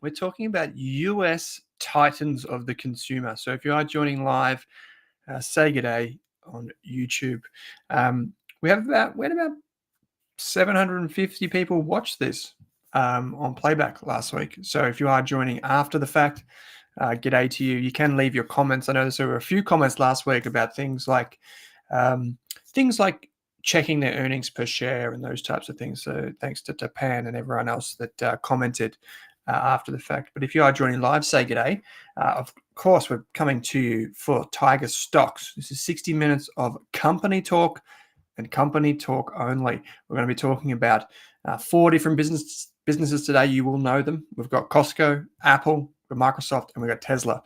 We're talking about US titans of the consumer. So if you are joining live, say good day on YouTube. We had about 750 people watch this on playback last week. So if you are joining after the fact, g'day to you. You can leave your comments. I know there were a few comments last week about um, things like checking their earnings per share and those types of things. So thanks to Japan and everyone else that commented after the fact. But if you are joining live, say g'day. Of course, we're coming to you for Tiger Stocks. This is 60 minutes of company talk and company talk only. We're going to be talking about 4 different businesses today. You will know them. We've got Costco, Apple, we've got Microsoft, and we've got Tesla.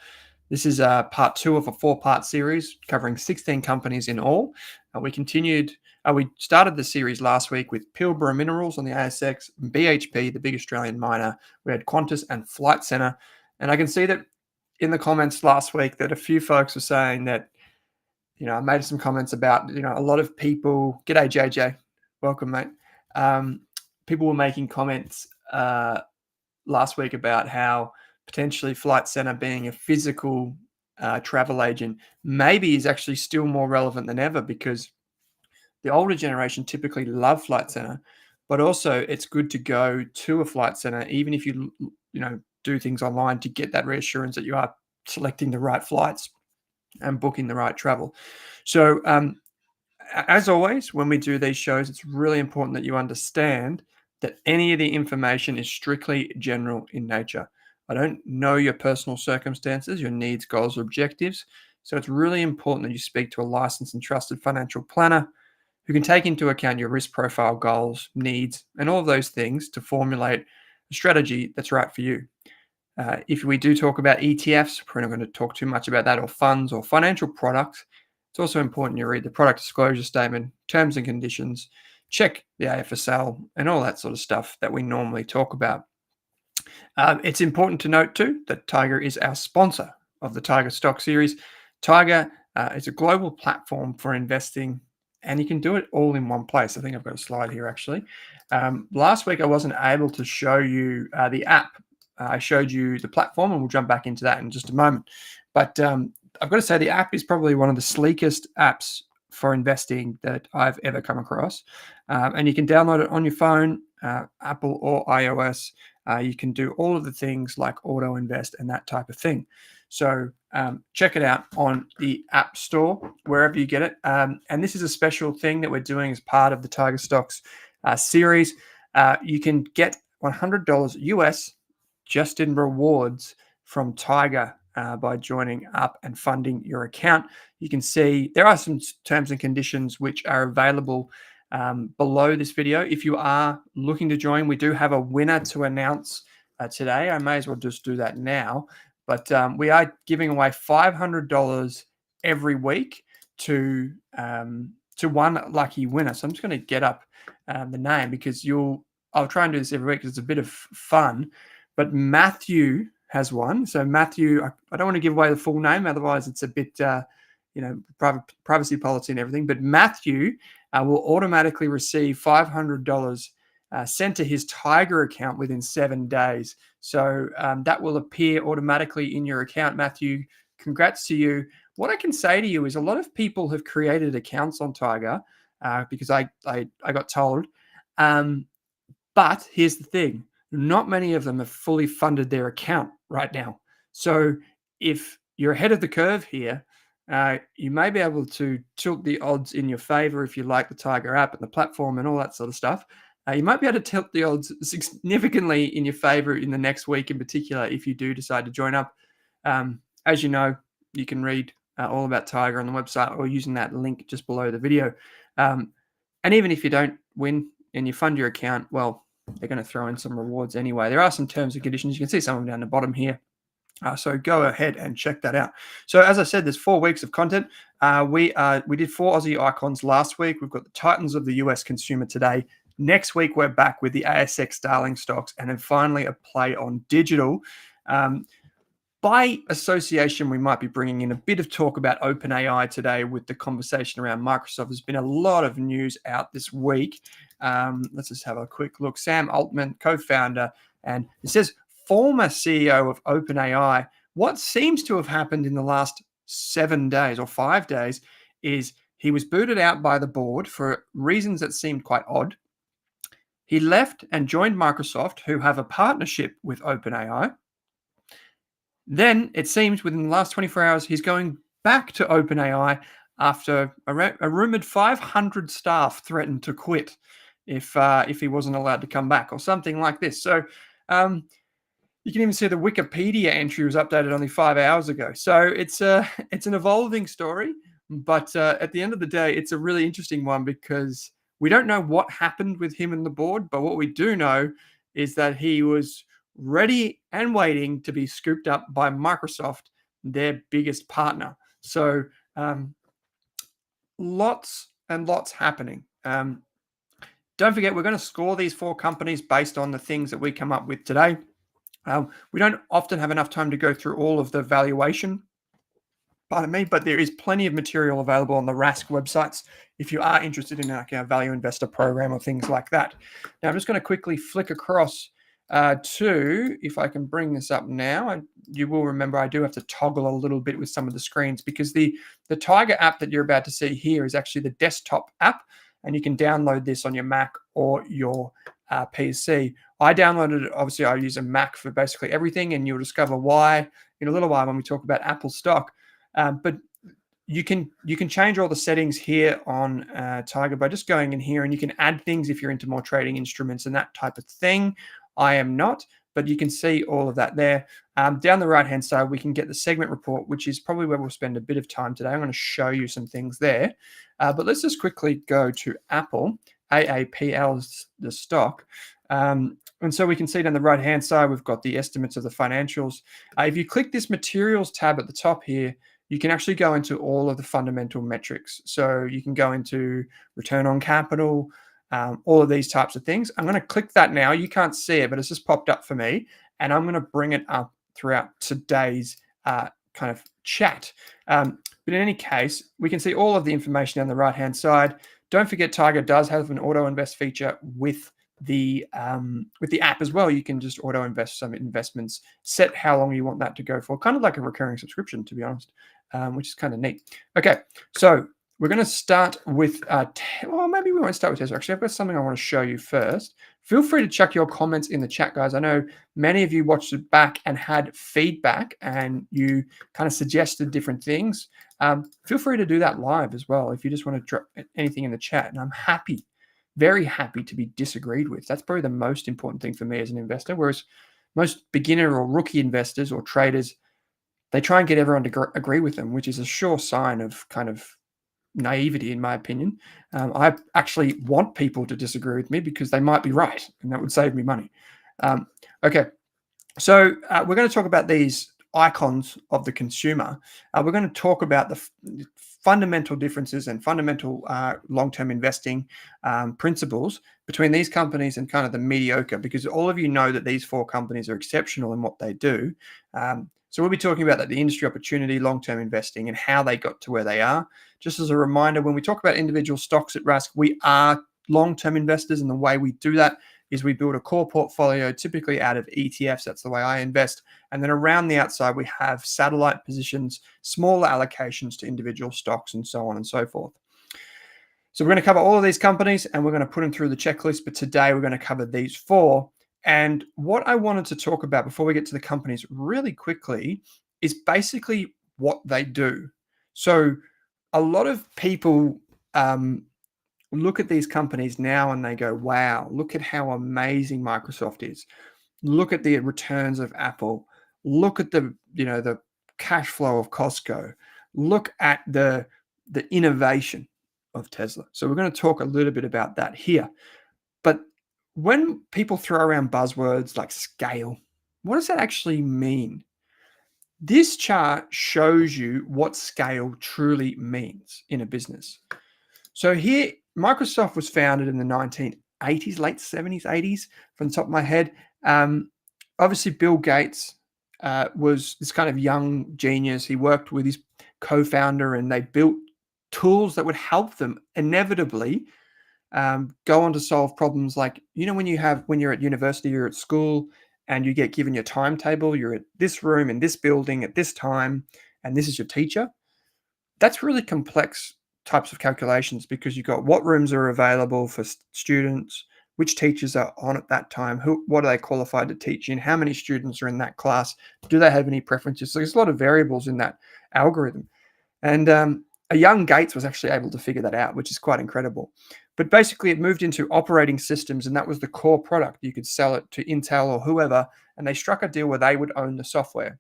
This is part 2 of a 4-part series covering 16 companies in all. We started the series last week with Pilbara Minerals on the ASX, BHP, the big Australian miner. We had Qantas and Flight Centre. And I can see that in the comments last week that a few folks were saying that, I made some comments about, a lot of people, g'day JJ, welcome mate. People were making comments last week about how potentially Flight Centre being a physical travel agent maybe is actually still more relevant than ever, because the older generation typically love Flight Centre, but also it's good to go to a Flight Centre, even if you do things online, to get that reassurance that you are selecting the right flights and booking the right travel. So as always, when we do these shows, it's really important that you understand that any of the information is strictly general in nature. I don't know your personal circumstances, your needs, goals, or objectives. So it's really important that you speak to a licensed and trusted financial planner who can take into account your risk profile, goals, needs, and all of those things to formulate a strategy that's right for you. If we do talk about ETFs, we're not going to talk too much about that, or funds or financial products. It's also important you read the product disclosure statement, terms and conditions, check the AFSL, and all that sort of stuff that we normally talk about. It's important to note too that Tiger is our sponsor of the Tiger Stock Series. Tiger is a global platform for investing, and you can do it all in one place. I think I've got a slide here actually. Last week I wasn't able to show you the app. I showed you the platform, and we'll jump back into that in just a moment. But I've got to say the app is probably one of the sleekest apps for investing that I've ever come across. And you can download it on your phone, Apple or iOS. You can do all of the things like auto invest and that type of thing. So check it out on the App Store, wherever you get it. And this is a special thing that we're doing as part of the Tiger Stocks series. You can get $100 US just in rewards from Tiger by joining up and funding your account. You can see there are some terms and conditions which are available below this video. If you are looking to join, we do have a winner to announce today. I may as well just do that now. But we are giving away $500 every week to one lucky winner. So I'm just going to get up the name, because I'll try and do this every week because it's a bit of fun. But Matthew has won. So Matthew, I don't want to give away the full name, otherwise it's a bit, privacy policy and everything. But Matthew will automatically receive $500 sent to his Tiger account within 7 days. So that will appear automatically in your account. Matthew, congrats to you. What I can say to you is a lot of people have created accounts on Tiger because I got told. But here's the thing. Not many of them have fully funded their account right now. So if you're ahead of the curve here, you may be able to tilt the odds in your favor if you like the Tiger app and the platform and all that sort of stuff. You might be able to tilt the odds significantly in your favor in the next week in particular if you do decide to join up. As you know, you can read all about Tiger on the website or using that link just below the video. And even if you don't win and you fund your account, well, they're going to throw in some rewards anyway. There are some terms and conditions. You can see some of them down the bottom here. So go ahead and check that out. So as I said, there's 4 weeks of content. We did 4 Aussie icons last week. We've got the Titans of the US consumer today. Next week, we're back with the ASX darling stocks, and then finally a play on digital. By association, we might be bringing in a bit of talk about OpenAI today with the conversation around Microsoft. There's been a lot of news out this week. Let's just have a quick look. Sam Altman, co-founder, and it says former CEO of OpenAI, what seems to have happened in the last 7 days or 5 days is he was booted out by the board for reasons that seemed quite odd. He left and joined Microsoft, who have a partnership with OpenAI. Then it seems within the last 24 hours, he's going back to OpenAI after a rumored 500 staff threatened to quit if he wasn't allowed to come back or something like this. So you can even see the Wikipedia entry was updated only 5 hours ago. So it's an evolving story, but at the end of the day, it's a really interesting one because we don't know what happened with him and the board, but what we do know is that he was ready and waiting to be scooped up by Microsoft, their biggest partner. So lots and lots happening. Don't forget, we're going to score these 4 companies based on the things that we come up with today. We don't often have enough time to go through all of the valuation, pardon me, but there is plenty of material available on the Rask websites if you are interested in our value investor program or things like that. Now, I'm just going to quickly flick across to, if I can bring this up now, and you will remember I do have to toggle a little bit with some of the screens because the Tiger app that you're about to see here is actually the desktop app, and you can download this on your Mac or your PC. I downloaded it. Obviously, I use a Mac for basically everything, and you'll discover why in a little while when we talk about Apple stock. But you can change all the settings here on Tiger by just going in here, and you can add things if you're into more trading instruments and that type of thing. I am not, but you can see all of that there. Down the right-hand side, we can get the segment report, which is probably where we'll spend a bit of time today. I'm going to show you some things there. But let's just quickly go to Apple. AAPL is the stock. And so we can see down the right-hand side, we've got the estimates of the financials. If you click this materials tab at the top here, you can actually go into all of the fundamental metrics. So you can go into return on capital, all of these types of things. I'm going to click that now. You can't see it, but it's just popped up for me. And I'm going to bring it up throughout today's kind of chat. But in any case, we can see all of the information on the right-hand side. Don't forget, Tiger does have an auto invest feature with the app as well. You can just auto invest some investments, set how long you want that to go for, kind of like a recurring subscription, to be honest, which is kind of neat. Okay, so we're going to start with, well, maybe we won't start with Tesla. Actually, I've got something I want to show you first. Feel free to chuck your comments in the chat, guys. I know many of you watched it back and had feedback, and you kind of suggested different things. Feel free to do that live as well if you just want to drop anything in the chat. And I'm happy, very happy to be disagreed with. That's probably the most important thing for me as an investor. Whereas most beginner or rookie investors or traders, they try and get everyone to agree with them, which is a sure sign of kind of naivety, in my opinion. I actually want people to disagree with me because they might be right, and that would save me money. Okay, so we're going to talk about these icons of the consumer. We're going to talk about the fundamental differences and fundamental long-term investing principles between these companies and kind of the mediocre, because all of you know that these 4 companies are exceptional in what they do. So we'll be talking about the industry opportunity, long-term investing, and how they got to where they are. Just as a reminder, when we talk about individual stocks at Rask, we are long-term investors, and the way we do that is we build a core portfolio, typically out of ETFs. That's the way I invest. And then around the outside, we have satellite positions, smaller allocations to individual stocks, and so on and so forth. So we're going to cover all of these companies, and we're going to put them through the checklist. But today, we're going to cover these 4. And what I wanted to talk about before we get to the companies really quickly is basically what they do. So a lot of people look at these companies now and they go, wow, look at how amazing Microsoft is. Look at the returns of Apple. Look at the cash flow of Costco. Look at the innovation of Tesla. So we're going to talk a little bit about that here. But when people throw around buzzwords like scale, what does that actually mean? This chart shows you what scale truly means in a business. So here, Microsoft was founded in the 1980s, late 70s, 80s, from the top of my head. Obviously, Bill Gates was this kind of young genius. He worked with his co-founder, and they built tools that would help them inevitably go on to solve problems like, when you're at university or at school and you get given your timetable. You're at this room in this building at this time, and this is your teacher. That's really complex types of calculations because you've got what rooms are available for students, which teachers are on at that time, what are they qualified to teach in, how many students are in that class, do they have any preferences? So there's a lot of variables in that algorithm. And a young Gates was actually able to figure that out, which is quite incredible. But basically, it moved into operating systems, and that was the core product. You could sell it to Intel or whoever, and they struck a deal where they would own the software.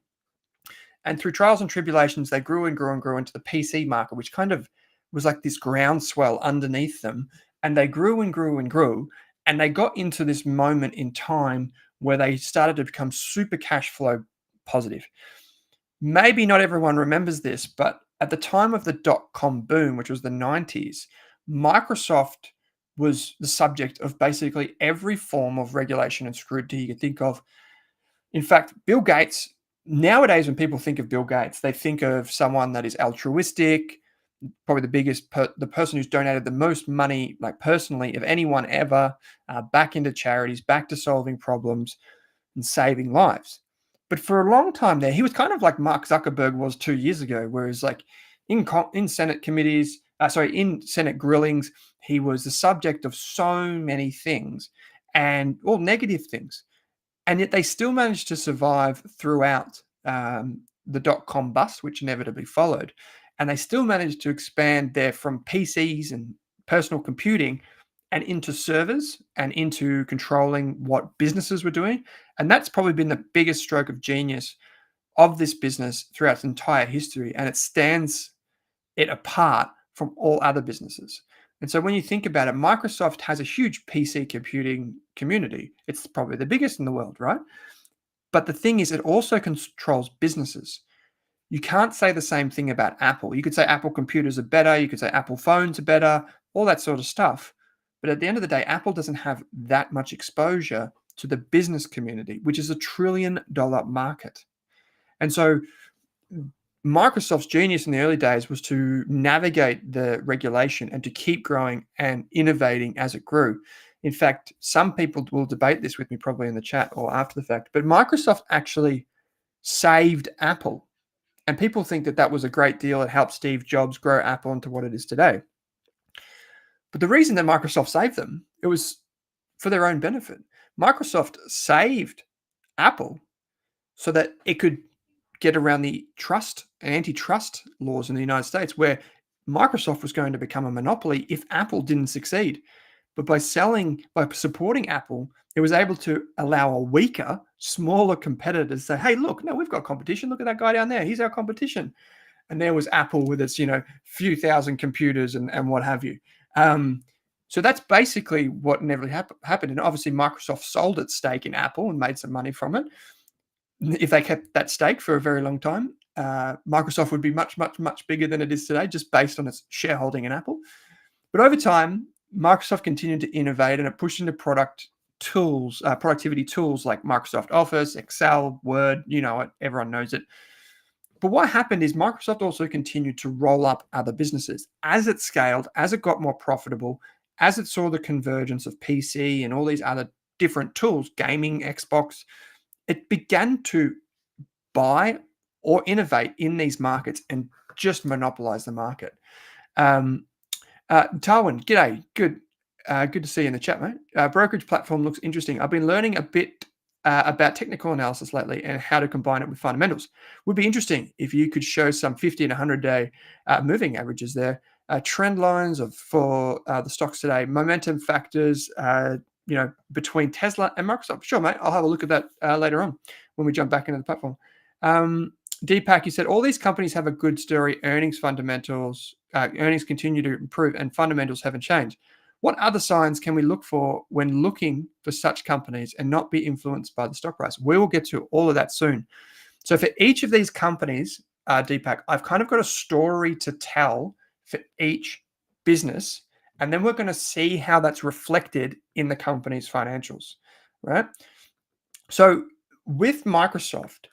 And through trials and tribulations, they grew and grew and grew into the PC market, which kind of was like this groundswell underneath them. And they grew and grew and grew. And they got into this moment in time where they started to become super cash flow positive. Maybe not everyone remembers this, but at the time of the dot-com boom, which was the 90s, Microsoft was the subject of basically every form of regulation and scrutiny you could think of. In fact, Bill Gates, nowadays when people think of Bill Gates, they think of someone that is altruistic, probably the biggest, the person who's donated the most money, like personally, of anyone ever, back into charities, back to solving problems and saving lives. But for a long time there, he was kind of like Mark Zuckerberg was 2 years ago, whereas like in Senate committees, in Senate grillings, he was the subject of so many things and all negative things. And yet they still managed to survive throughout the dot-com bust, which inevitably followed. And they still managed to expand there from PCs and personal computing and into servers and into controlling what businesses were doing. And that's probably been the biggest stroke of genius of this business throughout its entire history. And it stands it apart from all other businesses. And so when you think about it, Microsoft has a huge PC computing community. It's probably the biggest in the world, right? But the thing is, it also controls businesses. You can't say the same thing about Apple. You could say Apple computers are better. You could say Apple phones are better, all that sort of stuff. But at the end of the day, Apple doesn't have that much exposure to the business community, which is $1 trillion market. And so Microsoft's genius in the early days was to navigate the regulation and to keep growing and innovating as it grew. In fact, some people will debate this with me probably in the chat or after the fact, but Microsoft actually saved Apple. And people think that that was a great deal. It helped Steve Jobs grow Apple into what it is today. But the reason that Microsoft saved them, it was for their own benefit. Microsoft saved Apple so that it could get around the trust and antitrust laws in the United States, where Microsoft was going to become a monopoly if Apple didn't succeed. But by supporting Apple, it was able to allow a weaker, smaller competitor to say, hey, look, no, we've got competition. Look at that guy down there. He's our competition. And there was Apple with its, few thousand computers and what have you. So that's basically what inevitably happened. And obviously, Microsoft sold its stake in Apple and made some money from it. If they kept that stake for a very long time, Microsoft would be much, much, much bigger than it is today, just based on its shareholding in Apple. But over time, Microsoft continued to innovate and it pushed into productivity tools like Microsoft Office, Excel, Word, you know it, everyone knows it. But what happened is Microsoft also continued to roll up other businesses. As it scaled, as it got more profitable, as it saw the convergence of PC and all these other different tools, gaming, Xbox, it began to buy or innovate in these markets and just monopolize the market. Tarwin, g'day. Good to see you in the chat, mate. Brokerage platform looks interesting. I've been learning a bit about technical analysis lately and how to combine it with fundamentals. Would be interesting if you could show some 50 and 100-day moving averages there, trend lines for the stocks today, momentum factors, between Tesla and Microsoft. Sure, mate. I'll have a look at that later on when we jump back into the platform. Deepak, you said all these companies have a good story. Earnings fundamentals, earnings continue to improve, and fundamentals haven't changed. What other signs can we look for when looking for such companies and not be influenced by the stock price? We will get to all of that soon. So for each of these companies, Deepak, I've kind of got a story to tell for each business. And then we're going to see how that's reflected in the company's financials, right? So with Microsoft,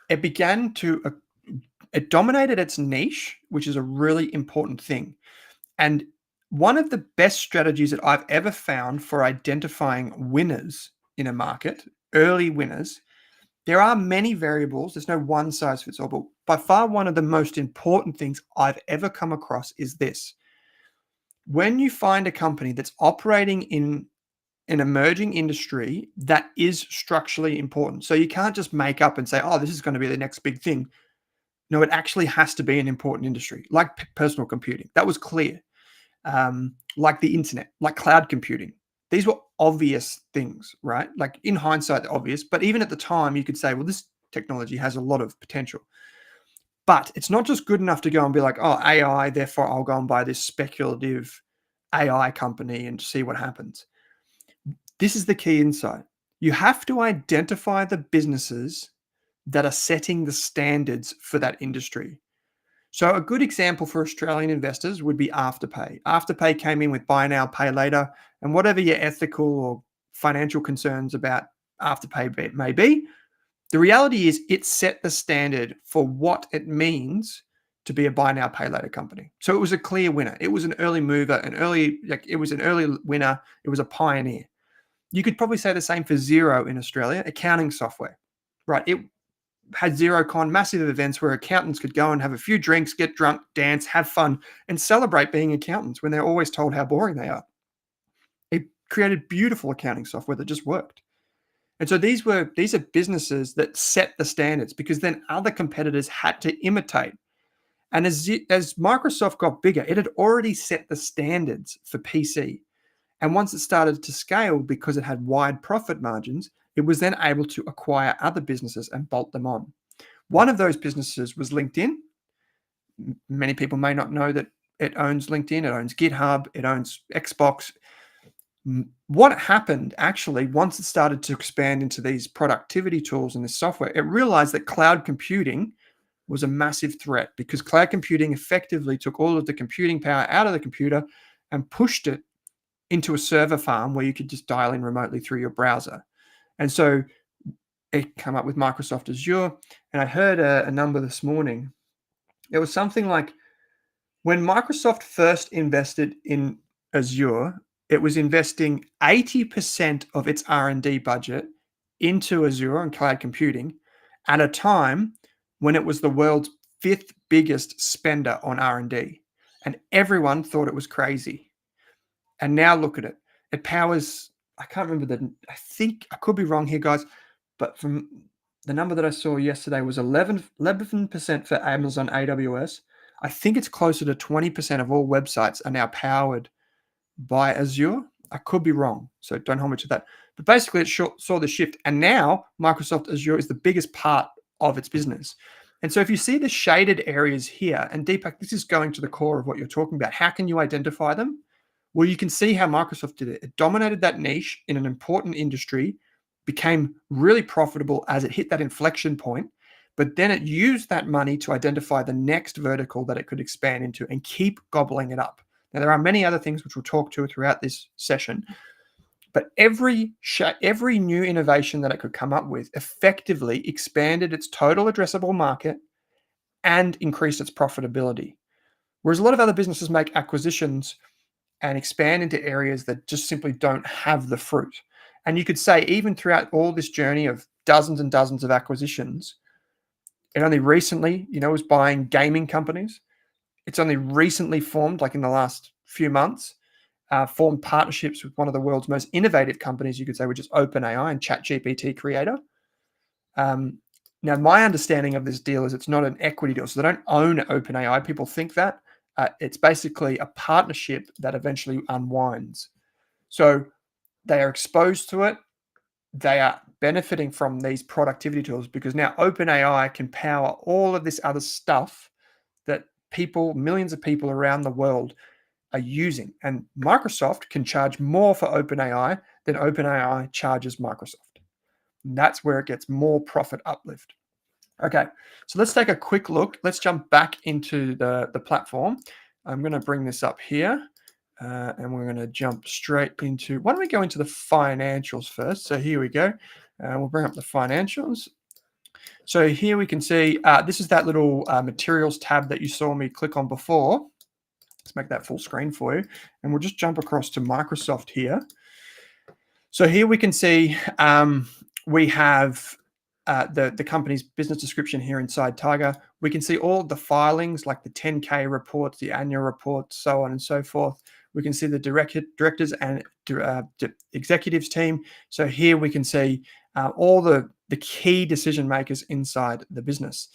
it dominated its niche, which is a really important thing. And one of the best strategies that I've ever found for identifying winners in a market, early winners, There are many variables. There's no one size fits all, but by far one of the most important things I've ever come across is this. When you find a company that's operating in an emerging industry that is structurally important, so you can't just make up and say, oh, this is going to be the next big thing. No, it actually has to be an important industry, like personal computing. That was clear. Like the internet, like cloud computing. These were obvious things, right? Like in hindsight, they're obvious, but even at the time, you could say, well, this technology has a lot of potential. But it's not just good enough to go and be like, oh, AI, therefore I'll go and buy this speculative AI company and see what happens. This is the key insight. You have to identify the businesses that are setting the standards for that industry. So a good example for Australian investors would be Afterpay. Afterpay came in with buy now, pay later, and whatever your ethical or financial concerns about Afterpay may be, the reality is it set the standard for what it means to be a buy now, pay later company. So it was a clear winner. It was an early mover, it was an early winner. It was a pioneer. You could probably say the same for Xero in Australia, accounting software, right? It had Xerocon, massive events where accountants could go and have a few drinks, get drunk, dance, have fun, and celebrate being accountants when they're always told how boring they are. It created beautiful accounting software that just worked. And so these are businesses that set the standards because then other competitors had to imitate. And as Microsoft got bigger, it had already set the standards for PC. And once it started to scale, because it had wide profit margins, it was then able to acquire other businesses and bolt them on. One of those businesses was LinkedIn. Many people may not know that it owns LinkedIn, it owns GitHub, it owns Xbox. What happened actually, once it started to expand into these productivity tools and this software, it realized that cloud computing was a massive threat because cloud computing effectively took all of the computing power out of the computer and pushed it into a server farm where you could just dial in remotely through your browser. And so it came up with Microsoft Azure. And I heard a number this morning. It was something like when Microsoft first invested in Azure, it was investing 80% of its R&D budget into Azure and cloud computing at a time when it was the world's 5th biggest spender on R&D. And everyone thought it was crazy. And now look at it. It powers, I can't remember I think, I could be wrong here, guys, but from the number that I saw yesterday was 11% for Amazon AWS. I think it's closer to 20% of all websites are now powered by Azure. I could be wrong, so don't hold me to that. But basically, it saw the shift. And now Microsoft Azure is the biggest part of its business. And so if you see the shaded areas here, and Deepak, this is going to the core of what you're talking about. How can you identify them? Well, you can see how Microsoft did it. It dominated that niche in an important industry, became really profitable as it hit that inflection point, but then it used that money to identify the next vertical that it could expand into and keep gobbling it up. Now, there are many other things which we'll talk to throughout this session, but every new innovation that it could come up with effectively expanded its total addressable market and increased its profitability. Whereas a lot of other businesses make acquisitions and expand into areas that just simply don't have the fruit. And you could say even throughout all this journey of dozens and dozens of acquisitions, it only recently, was buying gaming companies. It's only recently formed, like in the last few months, formed partnerships with one of the world's most innovative companies, you could say, which is OpenAI and ChatGPT creator. Now, my understanding of this deal is it's not an equity deal, so they don't own OpenAI. People think that. It's basically a partnership that eventually unwinds. So they are exposed to it. They are benefiting from these productivity tools because now OpenAI can power all of this other stuff that millions of people around the world are using. And Microsoft can charge more for OpenAI than OpenAI charges Microsoft. And that's where it gets more profit uplift. Okay, so let's take a quick look. Let's jump back into the platform. I'm going to bring this up here, and we're going to jump straight into, why don't we go into the financials first? So here we go. We'll bring up the financials. So here we can see, this is that little materials tab that you saw me click on before. Let's make that full screen for you. And we'll just jump across to Microsoft here. So here we can see we have the company's business description here inside Tiger, we can see all of the filings like the 10K reports, the annual reports, so on and so forth. We can see the directors and executives team. So here we can see all the key decision makers inside the business.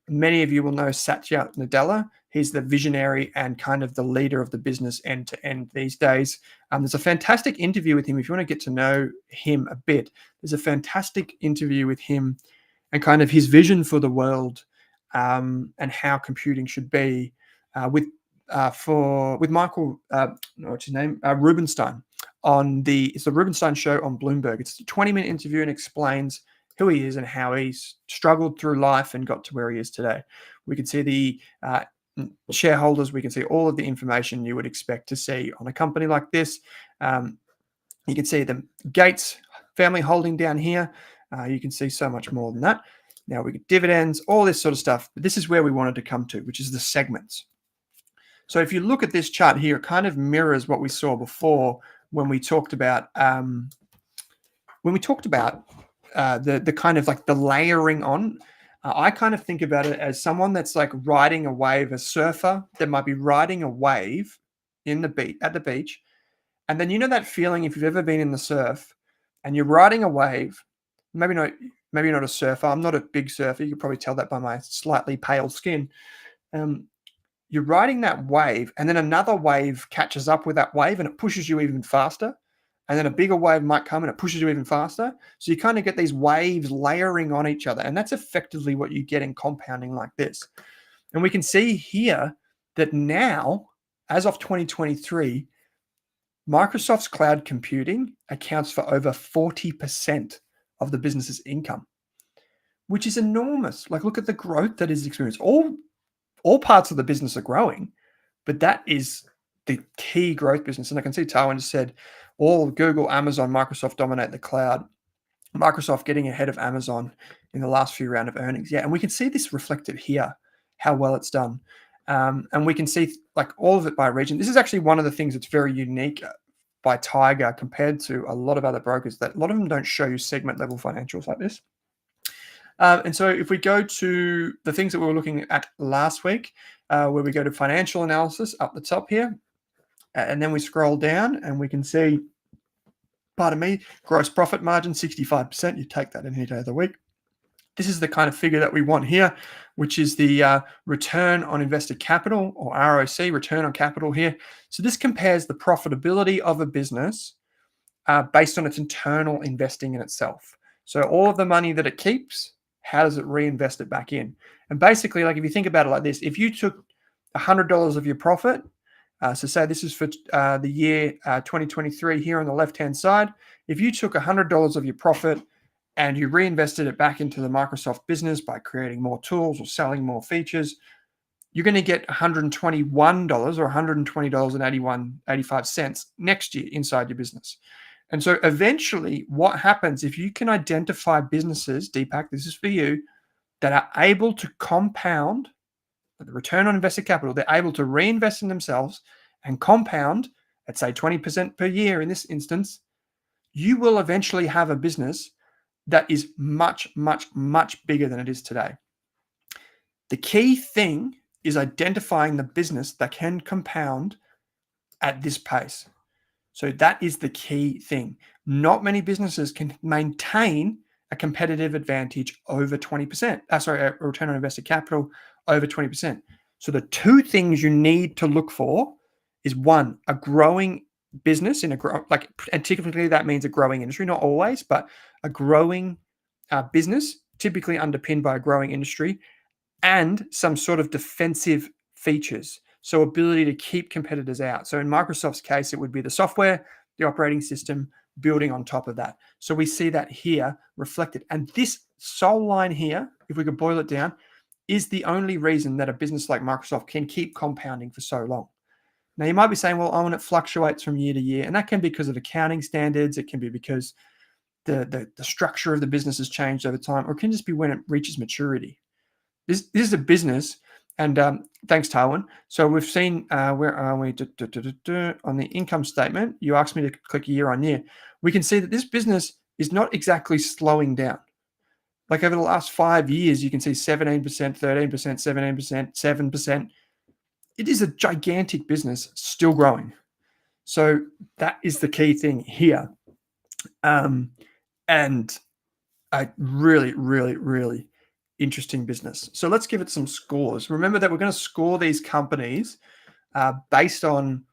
Many of you will know Satya Nadella. He's the visionary and kind of the leader of the business end to end these days. There's a fantastic interview with him. If you want to get to know him a bit, there's a fantastic interview with him and kind of his vision for the world and how computing should be with Michael, what's his name, Rubenstein it's the Rubenstein show on Bloomberg. It's a 20-minute interview and explains who he is and how he's struggled through life and got to where he is today. We can see the shareholders. We can see all of the information you would expect to see on a company like this. You can see the Gates family holding down here. You can see so much more than that. Now we get dividends, all this sort of stuff. But this is where we wanted to come to, which is the segments. So if you look at this chart here, it kind of mirrors what we saw before when we talked about the kind of like the layering on. I kind of think about it as someone that's like riding a wave, a surfer that might be riding a wave at the beach. And then you know that feeling if you've ever been in the surf and you're riding a wave, maybe not a surfer. I'm not a big surfer. You could probably tell that by my slightly pale skin. You're riding that wave and then another wave catches up with that wave and it pushes you even faster. And then a bigger wave might come and it pushes you even faster. So you kind of get these waves layering on each other. And that's effectively what you get in compounding like this. And we can see here that now, as of 2023, Microsoft's cloud computing accounts for over 40% of the business's income, which is enormous. Like, look at the growth that is experienced. All parts of the business are growing, but that is the key growth business. And I can see Taiwan just said, all Google, Amazon, Microsoft dominate the cloud. Microsoft getting ahead of Amazon in the last few rounds of earnings. Yeah, and we can see this reflected here, how well it's done. And we can see like all of it by region. This is actually one of the things that's very unique by Tiger compared to a lot of other brokers, that a lot of them don't show you segment level financials like this. And so if we go to the things that we were looking at last week, where we go to financial analysis up the top here, and then we scroll down and we can see, pardon me, gross profit margin, 65%. You take that any day of the week. This is the kind of figure that we want here, which is the return on invested capital, or ROC, return on capital here. So this compares the profitability of a business based on its internal investing in itself. So all of the money that it keeps, how does it reinvest it back in? And basically, like if you think about it like this, if you took $100 of your profit, so say this is for the year 2023 here on the left-hand side, if you took $100 of your profit and you reinvested it back into the Microsoft business by creating more tools or selling more features, you're going to get $121 or $120.85 next year inside your business. And so eventually what happens if you can identify businesses, Deepak, this is for you, that are able to compound the return on invested capital, they're able to reinvest in themselves and compound at say 20% per year in this instance, you will eventually have a business that is much, much, much bigger than it is today. The key thing is identifying the business that can compound at this pace. So that is the key thing. Not many businesses can maintain a competitive advantage over 20%. A return on invested capital over 20%. So the two things you need to look for is one, a growing business and typically that means a growing industry, not always, but a growing business, typically underpinned by a growing industry, and some sort of defensive features. So ability to keep competitors out. So in Microsoft's case, it would be the software, the operating system, building on top of that. So we see that here reflected. And this sole line here, if we could boil it down, is the only reason that a business like Microsoft can keep compounding for so long. Now, you might be saying, well, Owen, it fluctuates from year to year. And that can be because of accounting standards. It can be because the structure of the business has changed over time, or it can just be when it reaches maturity. This is a business, and thanks, Taiwan. So we've seen, where are we? On the income statement, you asked me to click year on year. We can see that this business is not exactly slowing down. Like over the last 5 years, you can see 17%, 13%, 17%, 7%. It is a gigantic business, still growing. So that is the key thing here. And a really, really, really interesting business. So let's give it some scores. Remember that we're going to score these companies based on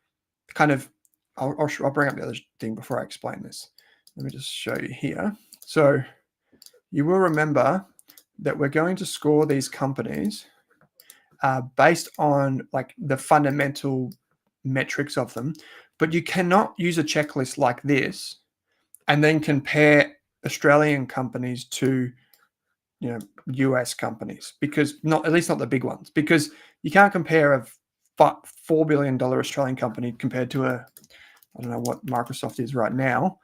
kind of, I'll bring up the other thing before I explain this. Let me just show you here. So you will remember that we're going to score these companies based on like the fundamental metrics of them, but you cannot use a checklist like this and then compare Australian companies to US companies, because at least not the big ones, because you can't compare a $4 billion Australian company compared to I don't know what Microsoft is right now.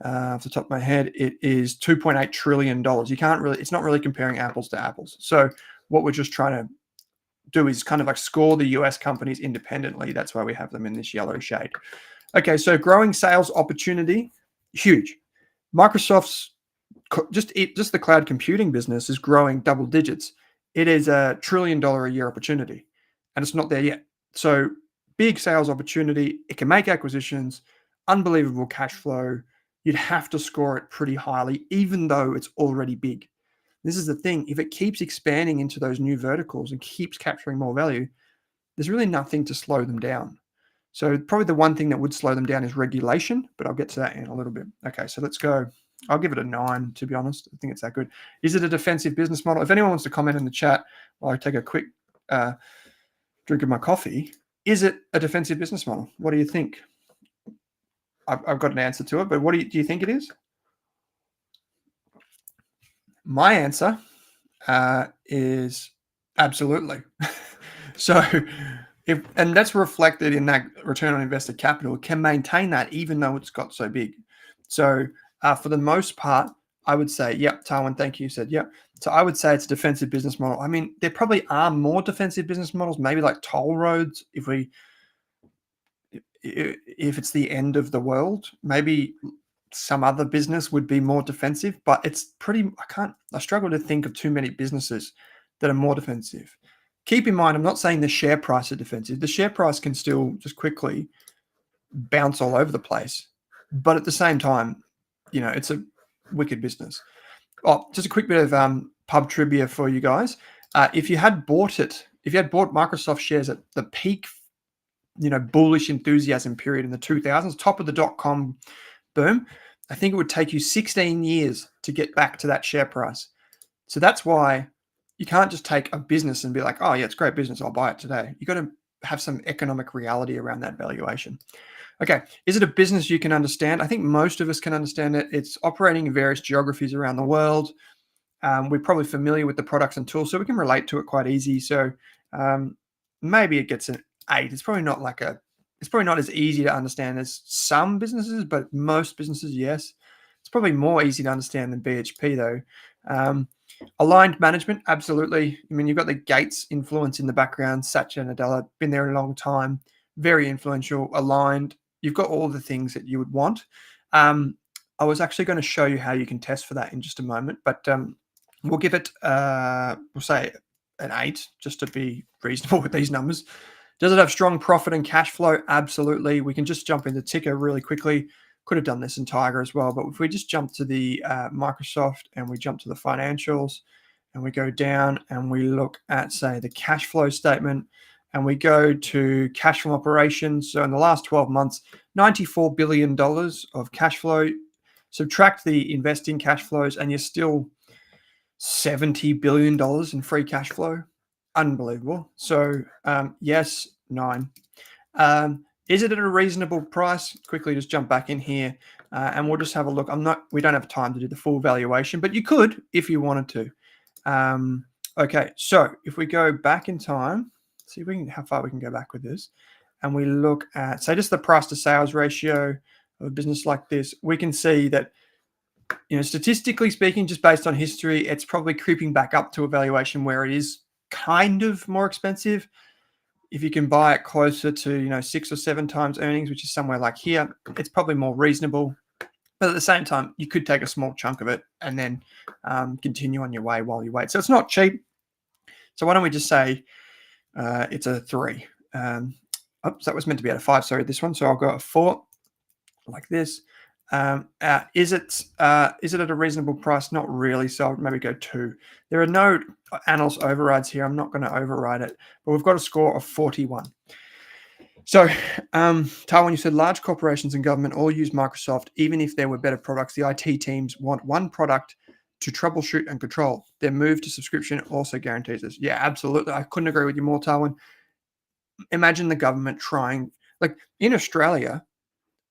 Off the top of my head, it is $2.8 trillion. It's not really comparing apples to apples. So what we're just trying to do is kind of like score the US companies independently. That's why we have them in this yellow shade. Okay, so growing sales opportunity, huge. Microsoft's just the cloud computing business is growing double digits. It is a $1 trillion a year opportunity, and it's not there yet. So big sales opportunity. It can make acquisitions, unbelievable cash flow. You'd have to score it pretty highly, even though it's already big. This is the thing. If it keeps expanding into those new verticals and keeps capturing more value, there's really nothing to slow them down. So probably the one thing that would slow them down is regulation, but I'll get to that in a little bit. Okay, so let's go. I'll give it a 9, to be honest. I think it's that good. Is it a defensive business model? If anyone wants to comment in the chat while I take a quick drink of my coffee, is it a defensive business model? What do you think? I've got an answer to it, but what do you think it is? My answer is absolutely. So, and that's reflected in that return on invested capital. It can maintain that even though it's got so big. So for the most part, I would say, yep, Tarwin, thank you, said, yep. So I would say it's a defensive business model. I mean, there probably are more defensive business models, maybe like toll roads. If it's the end of the world, maybe some other business would be more defensive, but it's I struggle to think of too many businesses that are more defensive. Keep in mind, I'm not saying the share price is defensive. The share price can still just quickly bounce all over the place. But at the same time, it's a wicked business. Oh, just a quick bit of pub trivia for you guys. If you had bought Microsoft shares at the peak, bullish enthusiasm period in the 2000s, top of the dot-com boom, I think it would take you 16 years to get back to that share price. So that's why you can't just take a business and be like, oh yeah, it's great business, I'll buy it today. You got to have some economic reality around that valuation. Okay, is it a business you can understand? I think most of us can understand it. It's operating in various geographies around the world. We're probably familiar with the products and tools, so we can relate to it quite easy. So maybe it gets an 8. It's probably not as easy to understand as some businesses, but most businesses, yes. It's probably more easy to understand than BHP though. Aligned management, absolutely. I mean, you've got the Gates influence in the background. Satya Nadella, been there a long time, very influential, aligned. You've got all the things that you would want. I was actually going to show you how you can test for that in just a moment, but we'll give it, we'll say an 8, just to be reasonable with these numbers. Does it have strong profit and cash flow? Absolutely. We can just jump into ticker really quickly. Could have done this in Tiger as well, but if we just jump to the Microsoft and we jump to the financials and we go down and we look at, say, the cash flow statement and we go to cash from operations. So in the last 12 months, $94 billion of cash flow. Subtract the investing cash flows and you're still $70 billion in free cash flow. Unbelievable. So yes, 9. Is it at a reasonable price? Quickly just jump back in here and we'll just have a look. We don't have time to do the full valuation, but you could if you wanted to. Okay, so if we go back in time, see if how far we can go back with this, and we look at, say, just the price to sales ratio of a business like this, we can see that, statistically speaking, just based on history, it's probably creeping back up to a valuation where it is kind of more expensive. If you can buy it closer to 6 or 7 times earnings, which is somewhere like here, it's probably more reasonable. But at the same time, you could take a small chunk of it and then continue on your way while you wait. So it's not cheap. So why don't we just say it's a 3? Oops, that was meant to be at a 5. Sorry, this one. So I'll go a 4 like this. Is it at a reasonable price? Not really. So I'll maybe go 2. There are no annals overrides here. I'm not going to override it, but we've got a score of 41. So, Taiwan, you said large corporations and government all use Microsoft, even if there were better products. The IT teams want one product to troubleshoot and control. Their move to subscription also guarantees this. Yeah, absolutely. I couldn't agree with you more, Taiwan. Imagine the government trying, like in Australia,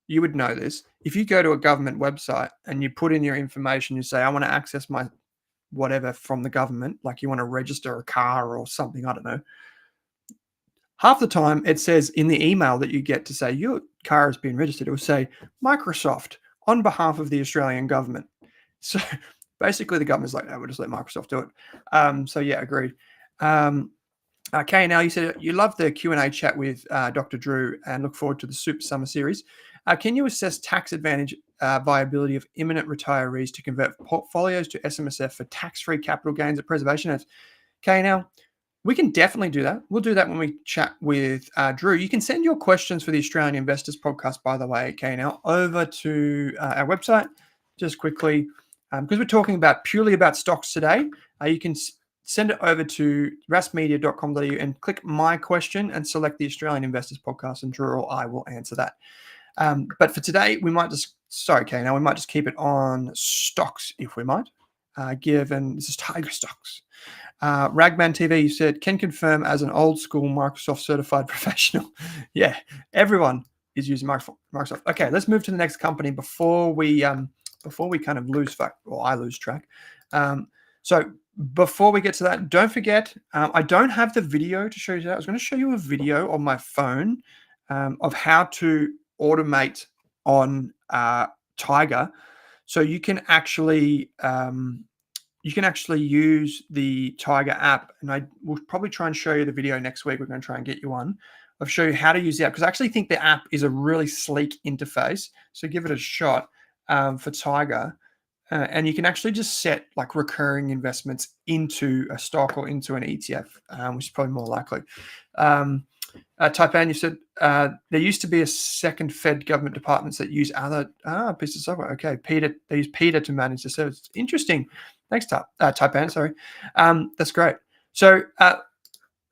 you would know this. If you go to a government website and you put in your information, you say, I want to access my whatever from the government, like you want to register a car or something, I don't know. Half the time it says in the email that you get to say your car has been registered, it will say Microsoft on behalf of the Australian government. So basically the government's like, oh, we'll just let Microsoft do it. So yeah, agreed. Okay, now you said you love the Q&A chat with Dr. Drew and look forward to the Super Summer Series. Can you assess tax advantage viability of imminent retirees to convert portfolios to SMSF for tax-free capital gains at preservation? Okay, now we can definitely do that. We'll do that when we chat with Drew. You can send your questions for the Australian Investors Podcast, by the way, okay, now over to our website just quickly because we're talking purely about stocks today. You can send it over to raskmedia.com.au and click My Question and select the Australian Investors Podcast, and Drew or I will answer that. But for today, we might just keep it on stocks if we might, given this is Tiger Stocks. Ragman TV, you said, can confirm as an old school Microsoft certified professional. Yeah, everyone is using Microsoft. Okay, let's move to the next company before we kind of lose track, or I lose track. So before we get to that, don't forget, I don't have the video to show you that. I was going to show you a video on my phone of how to automate on Tiger, so you can actually use the Tiger app, and I will probably try and show you the video next week. We're going to try and get you one. I'll show you how to use the app because I actually think the app is a really sleek interface. So give it a shot for Tiger. And you can actually just set like recurring investments into a stock or into an ETF, which is probably more likely. Taipan, you said there used to be a second Fed government departments that use other pieces of software. Okay, they use Peter to manage the service. Interesting. Thanks, Taipan. Sorry, that's great. So,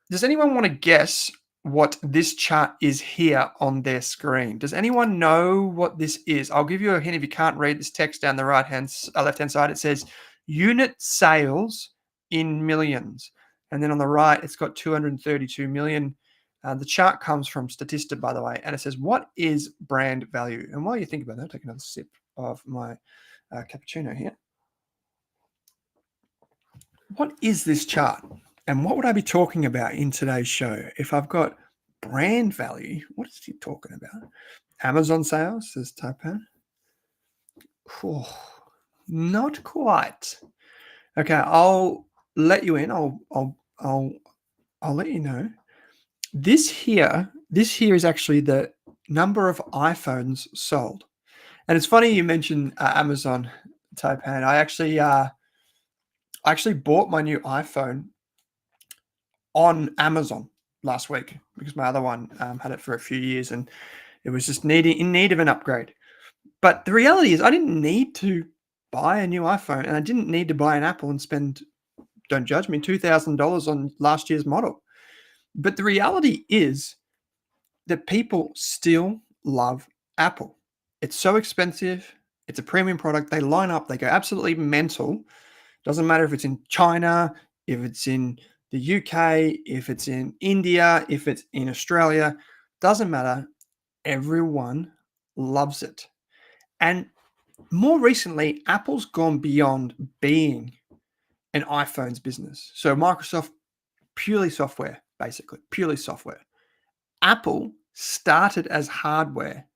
does anyone want to guess what this chart is here on their screen? Does anyone know what this is? I'll give you a hint if you can't read this text down the left-hand side. It says unit sales in millions. And then on the right, it's got 232 million. The chart comes from Statista, by the way, and it says, what is brand value? And while you think about that, I'll take another sip of my cappuccino here. What is this chart? And what would I be talking about in today's show? If I've got brand value, what is he talking about? Amazon sales, says Taipan. Oh, not quite. Okay, I'll let you in. I'll let you know. This here is actually the number of iPhones sold. And it's funny you mentioned Amazon, Taipan. I actually bought my new iPhone on Amazon last week because my other one had it for a few years and it was just in need of an upgrade. But the reality is I didn't need to buy a new iPhone and I didn't need to buy an Apple and spend, don't judge me, $2,000 on last year's model. But the reality is that people still love Apple. It's so expensive. It's a premium product. They line up. They go absolutely mental. Doesn't matter if it's in China, if it's in the UK, if it's in India, if it's in Australia. Doesn't matter. Everyone loves it. And more recently, Apple's gone beyond being an iPhone's business. So Microsoft, purely software, basically, purely software. Apple started as hardware,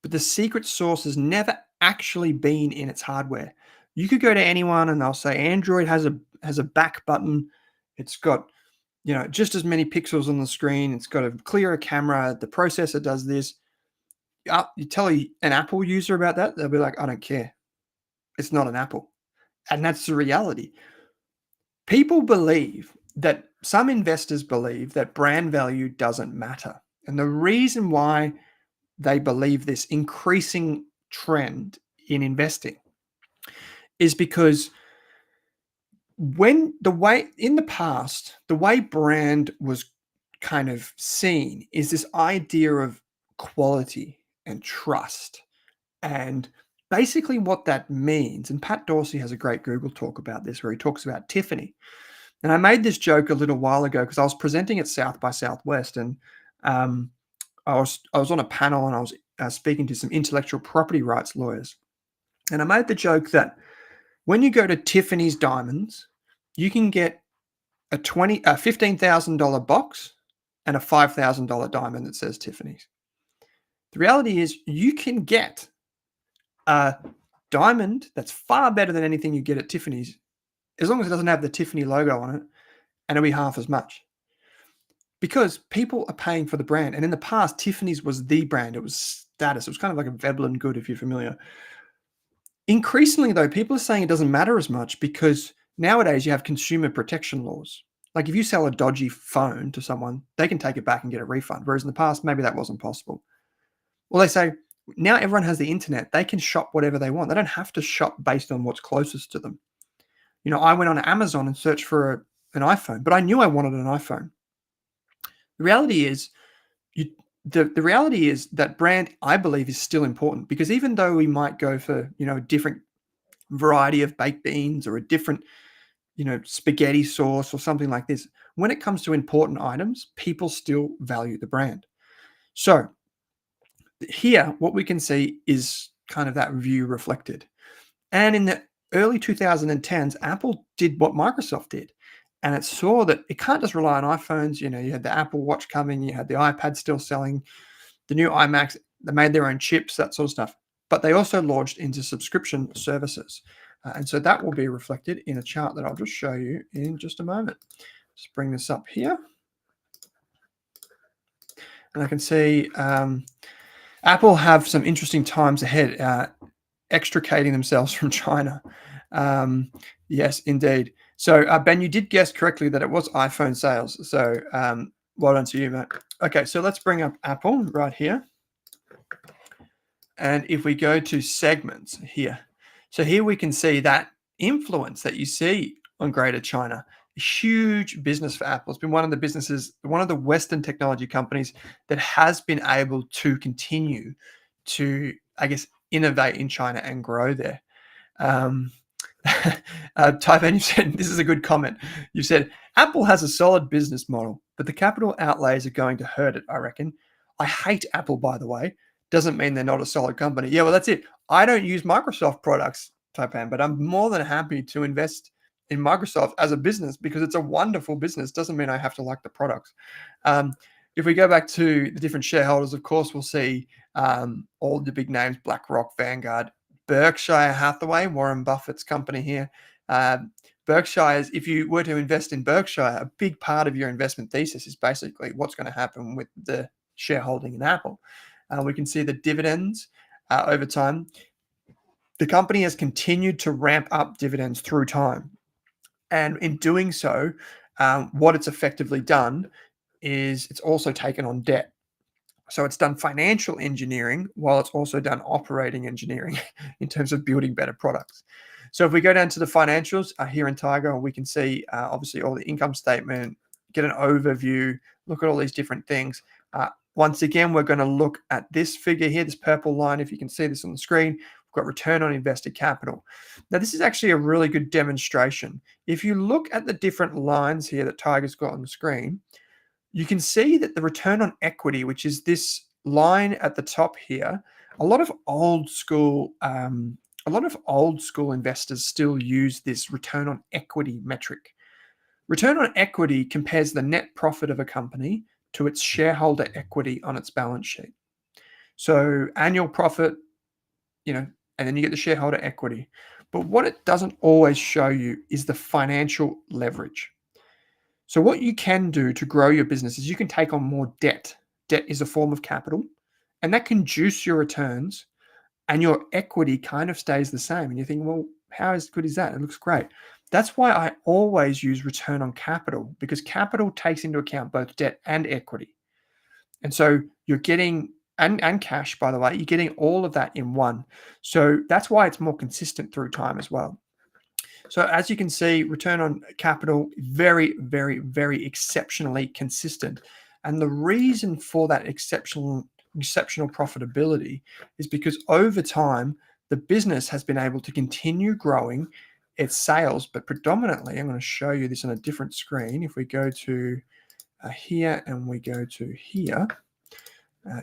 but the secret sauce has never actually been in its hardware. You could go to anyone and they'll say Android has a back button. It's got, just as many pixels on the screen. It's got a clearer camera. The processor does this. you tell an Apple user about that, they'll be like, "I don't care. It's not an Apple." And that's the reality. People believe that some investors believe that brand value doesn't matter. And the reason why they believe this increasing trend in investing is because when the way in the past, the way brand was kind of seen is this idea of quality and trust. And basically, what that means, and Pat Dorsey has a great Google talk about this where he talks about Tiffany. And I made this joke a little while ago because I was presenting at South by Southwest, and um, I was on a panel and I was speaking to some intellectual property rights lawyers, and I made the joke that when you go to Tiffany's Diamonds, you can get a $15,000 box and a $5,000 diamond that says Tiffany's. The reality is you can get a diamond that's far better than anything you get at Tiffany's, as long as it doesn't have the Tiffany logo on it, and it'll be half as much. Because people are paying for the brand. And in the past, Tiffany's was the brand. It was status. It was kind of like a Veblen good, if you're familiar. Increasingly, though, people are saying it doesn't matter as much because nowadays you have consumer protection laws. Like if you sell a dodgy phone to someone, they can take it back and get a refund. Whereas in the past, maybe that wasn't possible. Well, they say now everyone has the internet. They can shop whatever they want. They don't have to shop based on what's closest to them. You know, I went on Amazon and searched for an iPhone, but I knew I wanted an iPhone. The reality is, the reality is that brand, I believe, is still important because even though we might go for, a different variety of baked beans or a different, spaghetti sauce or something like this, when it comes to important items, people still value the brand. So here, what we can see is kind of that view reflected. And in the early 2010s, Apple did what Microsoft did. And it saw that it can't just rely on iPhones. You had the Apple Watch coming, you had the iPad still selling, the new iMacs, they made their own chips, that sort of stuff. But they also launched into subscription services. And so that will be reflected in a chart that I'll just show you in just a moment. Just bring this up here. And I can see Apple have some interesting times ahead, extricating themselves from China. Yes, indeed. So, Ben, you did guess correctly that it was iPhone sales. So, well done to you, mate. Okay, so let's bring up Apple right here. And if we go to segments here, so here we can see that influence that you see on Greater China. Huge business for Apple. It's been one of the businesses, one of the Western technology companies that has been able to continue to, I guess, innovate in China and grow there. Taiwan, you said, this is a good comment. You said, Apple has a solid business model, but the capital outlays are going to hurt it, I reckon. I hate Apple, by the way. Doesn't mean they're not a solid company. Yeah, well, that's it. I don't use Microsoft products, Taipan, but I'm more than happy to invest in Microsoft as a business because it's a wonderful business. Doesn't mean I have to like the products. If we go back to the different shareholders, of course, we'll see all the big names, BlackRock, Vanguard, Berkshire Hathaway, Warren Buffett's company here. Berkshire is, if you were to invest in Berkshire, a big part of your investment thesis is basically what's going to happen with the shareholding in Apple. We can see the dividends over time. The company has continued to ramp up dividends through time. And in doing so, what it's effectively done is it's also taken on debt. So it's done financial engineering while it's also done operating engineering in terms of building better products. So if we go down to the financials here in Tiger, we can see obviously all the income statement, get an overview, look at all these different things. Once again, we're going to look at this figure here, this purple line. If you can see this on the screen, we've got return on invested capital. Now, this is actually a really good demonstration. If you look at the different lines here that Tiger's got on the screen, you can see that the return on equity, which is this line at the top here, a lot of old school investors still use this return on equity metric. Return on equity compares the net profit of a company to its shareholder equity on its balance sheet. So annual profit, and then you get the shareholder equity. But what it doesn't always show you is the financial leverage. So what you can do to grow your business is you can take on more debt. Debt is a form of capital, And that can juice your returns, and your equity kind of stays the same. And you think, well, how good is that? It looks great. That's why I always use return on capital, because capital takes into account both debt and equity. And so you're getting, and cash, by the way, you're getting all of that in one. So that's why it's more consistent through time as well. So as you can see, return on capital, very, very, very exceptionally consistent. And the reason for that exceptional profitability is because over time, the business has been able to continue growing its sales, but predominantly, I'm going to show you this on a different screen. If we go to here and we go to here,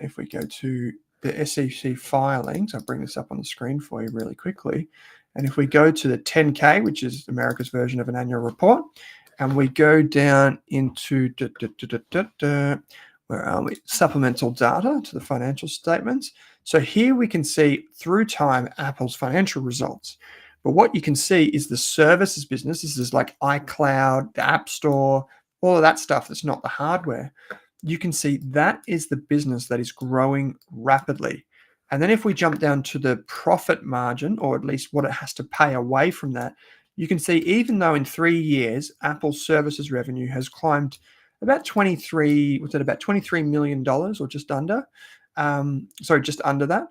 if we go to the SEC filings, I'll bring this up on the screen for you really quickly. And if we go to the 10K, which is America's version of an annual report, and we go down into where are we? Supplemental data to the financial statements. So here we can see through time Apple's financial results. But what you can see is the services business. This is like iCloud, the App Store, all of that stuff that's not the hardware. You can see that is the business that is growing rapidly. And then if we jump down to the profit margin, or at least what it has to pay away from that, you can see even though in 3 years, Apple's services revenue has climbed about $23 million or just under? Just under that.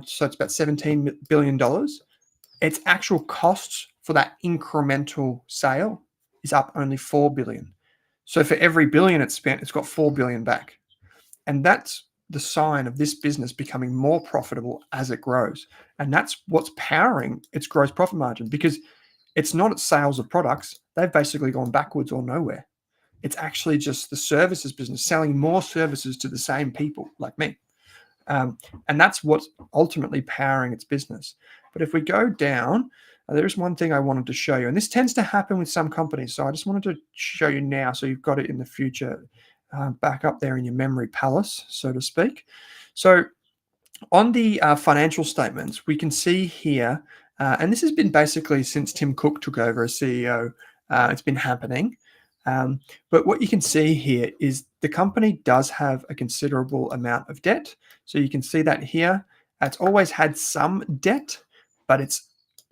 So it's about $17 billion. Its actual costs for that incremental sale is up only $4 billion. So for every billion it's spent, it's got $4 billion back. And that's the sign of this business becoming more profitable as it grows. And that's what's powering its gross profit margin, because it's not its sales of products. They've basically gone backwards or nowhere. It's actually just the services business selling more services to the same people like me. And that's what's ultimately powering its business. But if we go down, there's one thing I wanted to show you, and this tends to happen with some companies. So I just wanted to show you now so you've got it in the future, back up there in your memory palace, so to speak. So on the financial statements, we can see here, and this has been basically since Tim Cook took over as CEO, it's been happening. But what you can see here is the company does have a considerable amount of debt. So you can see that here. It's always had some debt, but it's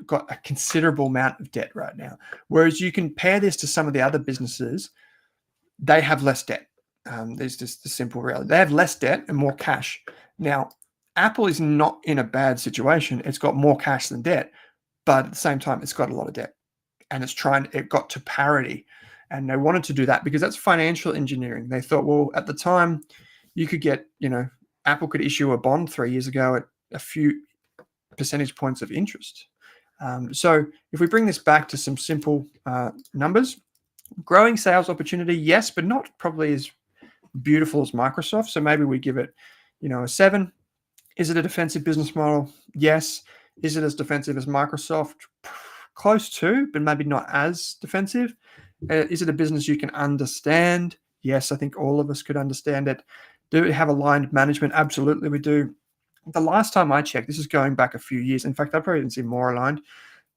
got a considerable amount of debt right now. Whereas you compare this to some of the other businesses, they have less debt. There's just the simple reality. They have less debt and more cash. Now, Apple is not in a bad situation. It's got more cash than debt, but at the same time, it's got a lot of debt. And it got to parity. And they wanted to do that because that's financial engineering. They thought, well, at the time, you could get, Apple could issue a bond 3 years ago at a few percentage points of interest. So if we bring this back to some simple numbers, growing sales opportunity, yes, but not probably as beautiful as Microsoft. So maybe we give it, a 7. Is it a defensive business model? Yes. Is it as defensive as Microsoft? Close to, but maybe not as defensive. Is it a business you can understand? Yes, I think all of us could understand it. Do we have aligned management? Absolutely, we do. The last time I checked, this is going back a few years. In fact, I probably didn't see more aligned.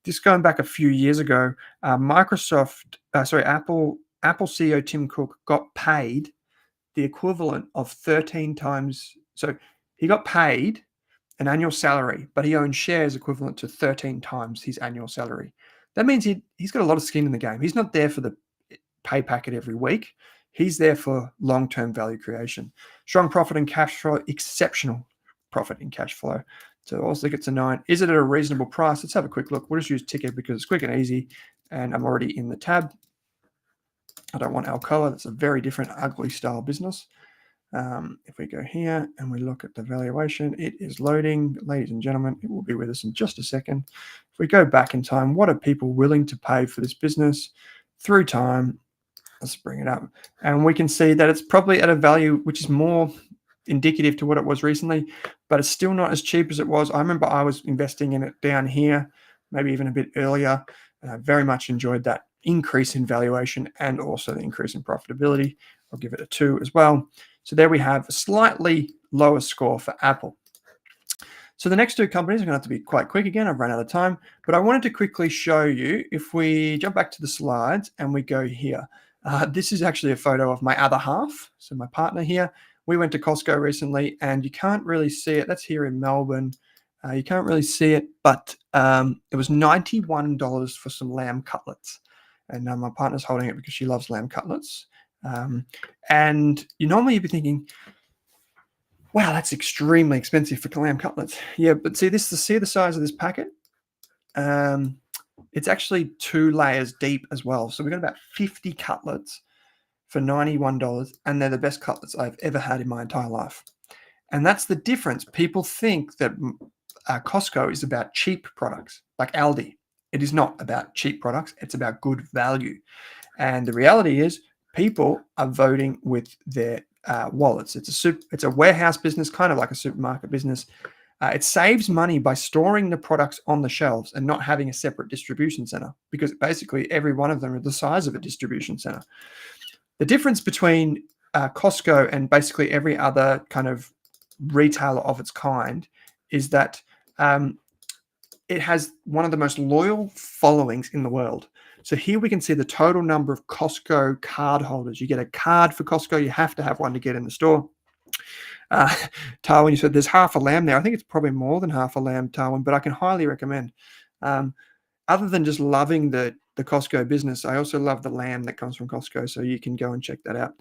This going back a few years ago, Apple CEO Tim Cook got paid the equivalent of 13 times. So he got paid an annual salary, but he owned shares equivalent to 13 times his annual salary. That means he's got a lot of skin in the game. He's not there for the pay packet every week. He's there for long-term value creation. Strong profit and cash flow, exceptional profit and cash flow. So also gets a 9. Is it at a reasonable price? Let's have a quick look. We'll just use ticker because it's quick and easy, and I'm already in the tab. I don't want Alcoa. That's a very different, ugly style business. If we go here and we look at the valuation, it is loading. Ladies and gentlemen, it will be with us in just a second. If we go back in time, what are people willing to pay for this business through time? Let's bring it up. And we can see that it's probably at a value which is more indicative to what it was recently, but it's still not as cheap as it was. I remember I was investing in it down here, maybe even a bit earlier, and I very much enjoyed that increase in valuation and also the increase in profitability. I'll give it a 2 as well. So there we have a slightly lower score for Apple. So the next 2 companies are going to have to be quite quick again. I've run out of time, but I wanted to quickly show you, if we jump back to the slides and we go here, this is actually a photo of my other half. So my partner here, We went to Costco recently, and you can't really see it. That's here in Melbourne. You can't really see it, but it was $91 for some lamb cutlets. And my partner's holding it because she loves lamb cutlets. And you'd be thinking, wow, that's extremely expensive for lamb cutlets. Yeah, but see the size of this packet? It's actually 2 layers deep as well. So we've got about 50 cutlets for $91, and they're the best cutlets I've ever had in my entire life. And that's the difference. People think that Costco is about cheap products, like Aldi. It is not about cheap products. It's about good value. And the reality is, people are voting with their wallets. It's a warehouse business, kind of like a supermarket business. It saves money by storing the products on the shelves and not having a separate distribution center, because basically every one of them are the size of a distribution center. The difference between Costco and basically every other kind of retailer of its kind is that it has one of the most loyal followings in the world. So here we can see the total number of Costco card holders. You get a card for Costco. You have to have one to get in the store. Tarwin, you said there's half a lamb there. I think it's probably more than half a lamb, Tarwin, but I can highly recommend. Other than just loving the Costco business, I also love the lamb that comes from Costco, so you can go and check that out.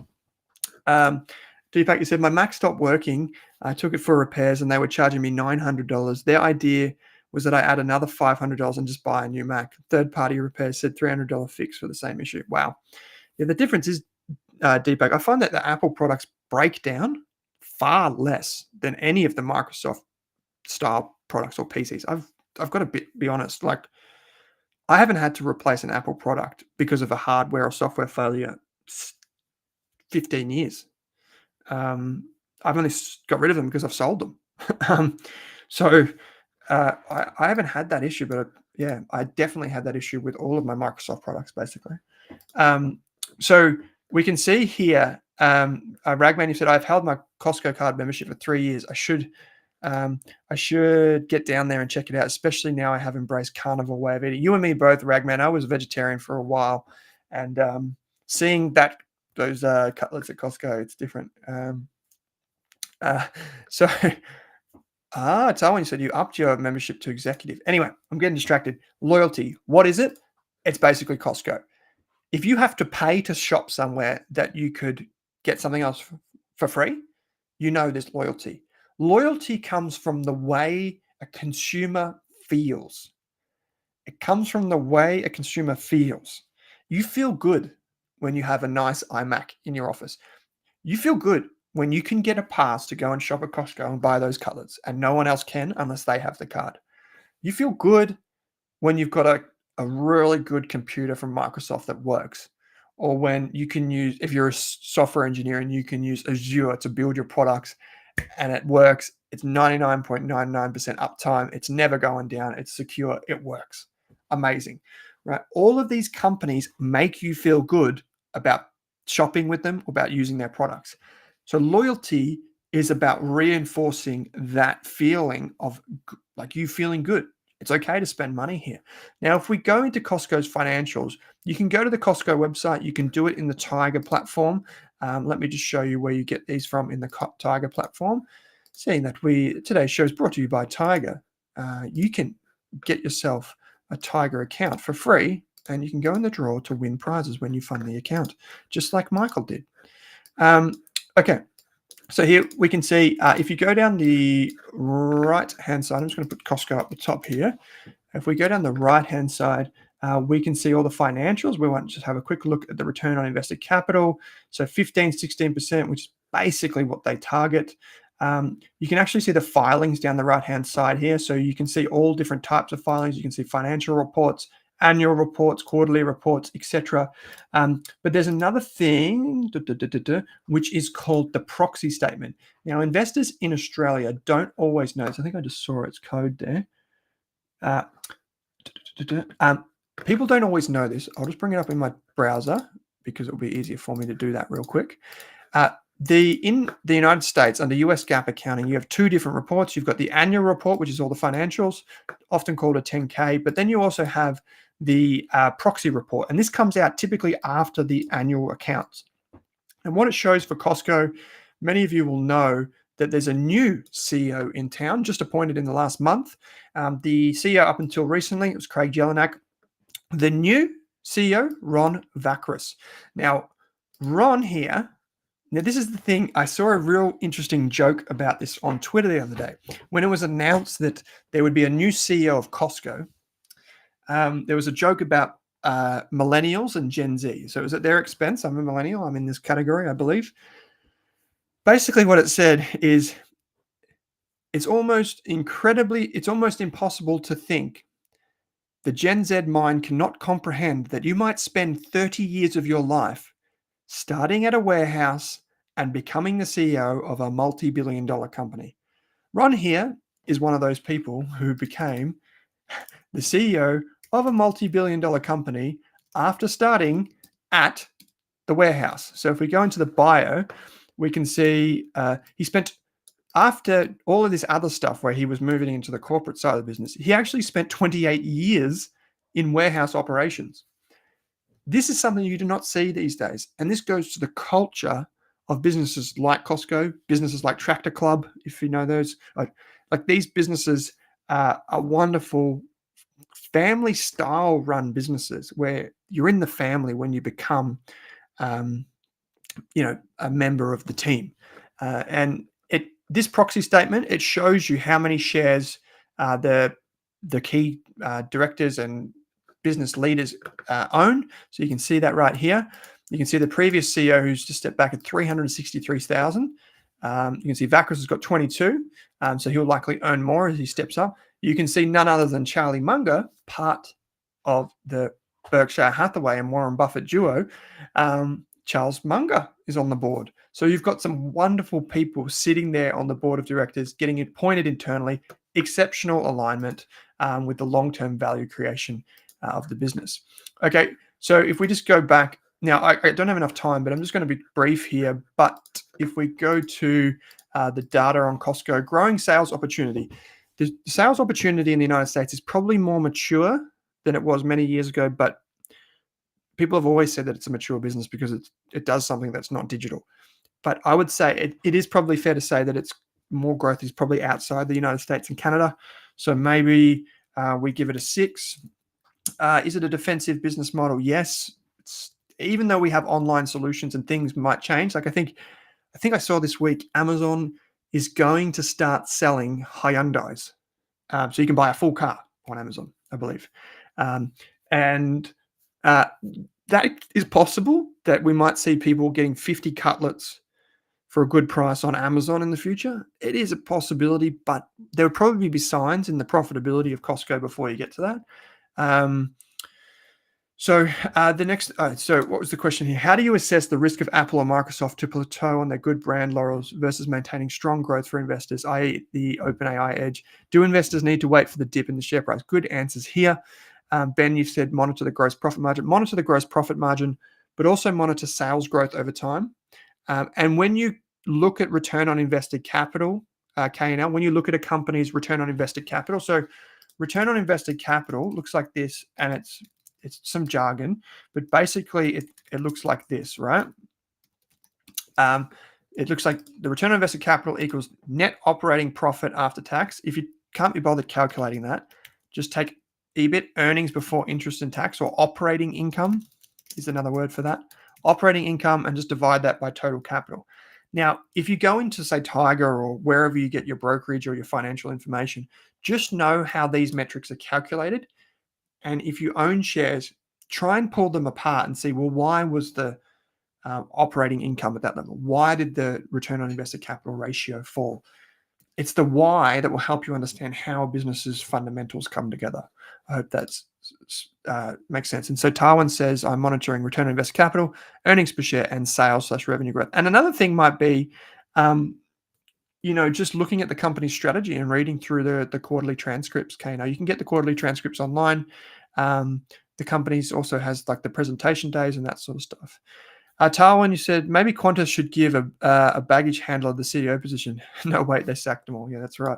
Deepak, you said, my Mac stopped working. I took it for repairs, and they were charging me $900. Their idea was that I add another $500 and just buy a new Mac. Third-party repairs said $300 fix for the same issue. Wow. Yeah, the difference is, Deepak, I find that the Apple products break down far less than any of the Microsoft style products or PCs. I've got to be honest. Like, I haven't had to replace an Apple product because of a hardware or software failure 15 years. I've only got rid of them because I've sold them. So I haven't had that issue, but yeah, I definitely had that issue with all of my Microsoft products, basically. So we can see here, Ragman, you said, I've held my Costco card membership for 3 years. I should get down there and check it out, especially now I have embraced carnivore way of eating. You and me both, Ragman. I was a vegetarian for a while, and seeing those cutlets at Costco, it's different. Tarwin, you said you upped your membership to executive. Anyway, I'm getting distracted. Loyalty. What is it? It's basically Costco. If you have to pay to shop somewhere that you could get something else for free, there's loyalty. Loyalty comes from the way a consumer feels. It comes from the way a consumer feels. You feel good when you have a nice iMac in your office. You feel good when you can get a pass to go and shop at Costco and buy those cutlets, and no one else can unless they have the card. You feel good when you've got a really good computer from Microsoft that works, or when you can use, if you're a software engineer and you can use Azure to build your products and it works. It's 99.99% uptime. It's never going down. It's secure. It works. Amazing, right? All of these companies make you feel good about shopping with them, about using their products. So loyalty is about reinforcing that feeling of like you feeling good. It's okay to spend money here. Now, if we go into Costco's financials, you can go to the Costco website. You can do it in the Tiger platform. Let me just show you where you get these from in the Tiger platform. Seeing that today's show is brought to you by Tiger, you can get yourself a Tiger account for free, and you can go in the draw to win prizes when you fund the account, just like Michael did. Okay. So here we can see, if you go down the right-hand side, I'm just going to put Costco up the top here. If we go down the right-hand side, we can see all the financials. We want to just have a quick look at the return on invested capital. So 15, 16%, which is basically what they target. You can actually see the filings down the right-hand side here. So you can see all different types of filings. You can see financial reports, annual reports, quarterly reports, etc. But there's another thing, which is called the proxy statement. Now, investors in Australia don't always know this. I think I just saw its code there. People don't always know this. I'll just bring it up in my browser because it'll be easier for me to do that real quick. In the United States, under US GAAP accounting, you have two different reports. You've got the annual report, which is all the financials, often called a 10K, but then you also have the proxy report, and this comes out typically after the annual accounts. And what it shows for Costco, many of you will know that there's a new CEO in town, just appointed in the last month. The CEO up until recently, it was Craig Jelinek. The new CEO, Ron Vakras. Now, Ron here, now this is the thing, I saw a real interesting joke about this on Twitter the other day. When it was announced that there would be a new CEO of Costco, there was a joke about millennials and Gen Z. So it was at their expense. I'm a millennial. I'm in this category, I believe. Basically, what it said is it's almost impossible to think the Gen Z mind cannot comprehend that you might spend 30 years of your life starting at a warehouse and becoming the CEO of a multi-billion-dollar company. Ron here is one of those people who became the CEO of a multi-billion-dollar company after starting at the warehouse. So if we go into the bio, we can see he spent, after all of this other stuff where he was moving into the corporate side of the business, he actually spent 28 years in warehouse operations. This is something you do not see these days. And this goes to the culture of businesses like Costco, businesses like Tractor Club, if you know those. Like these businesses are wonderful family style run businesses where you're in the family when you become a member of the team. And this proxy statement, it shows you how many shares the key directors and business leaders own. So you can see that right here. You can see the previous CEO who's just stepped back at 363,000. You can see Vakras has got 22, so he'll likely earn more as he steps up. You can see none other than Charlie Munger, part of the Berkshire Hathaway and Warren Buffett duo. Charles Munger is on the board. So you've got some wonderful people sitting there on the board of directors, getting appointed internally, exceptional alignment with the long-term value creation of the business. Okay, so if we just go back, now I don't have enough time, but I'm just going to be brief here. But if we go to the data on Costco, growing sales opportunity. The sales opportunity in the United States is probably more mature than it was many years ago, but people have always said that it's a mature business because it does something that's not digital. But I would say it is probably fair to say that it's more growth is probably outside the United States and Canada. So maybe we give it a 6. Is it a defensive business model? Yes. Even though we have online solutions and things might change. Like I think I saw this week, Amazon is going to start selling Hyundais. So you can buy a full car on Amazon, I believe. And that is possible that we might see people getting 50 cutlets for a good price on Amazon in the future. It is a possibility, but there would probably be signs in the profitability of Costco before you get to that. So what was the question here? How do you assess the risk of Apple or Microsoft to plateau on their good brand laurels versus maintaining strong growth for investors, i.e. the OpenAI edge? Do investors need to wait for the dip in the share price? Good answers here. Ben, you've said monitor the gross profit margin. Monitor the gross profit margin, but also monitor sales growth over time. And when you look at return on invested capital, K&L, when you look at a company's return on invested capital, so return on invested capital looks like this, and it's some jargon, but basically it looks like this, right? It looks like the return on invested capital equals net operating profit after tax. If you can't be bothered calculating that, just take EBIT, earnings before interest and tax, or operating income is another word for that. Operating income, and just divide that by total capital. Now, if you go into, say, Tiger or wherever you get your brokerage or your financial information, just know how these metrics are calculated. And if you own shares, try and pull them apart and see, well, why was the operating income at that level? Why did the return on invested capital ratio fall? It's the why that will help you understand how a business's fundamentals come together. I hope that makes sense. And so Tarwin says, I'm monitoring return on invested capital, earnings per share, and sales/revenue growth. And another thing might be, just looking at the company's strategy and reading through the quarterly transcripts. Okay, now you can get the quarterly transcripts online. The company's also has like the presentation days and that sort of stuff. Tarwin, you said maybe Qantas should give a baggage handler the CEO position. No, wait, they sacked them all. Yeah, that's right.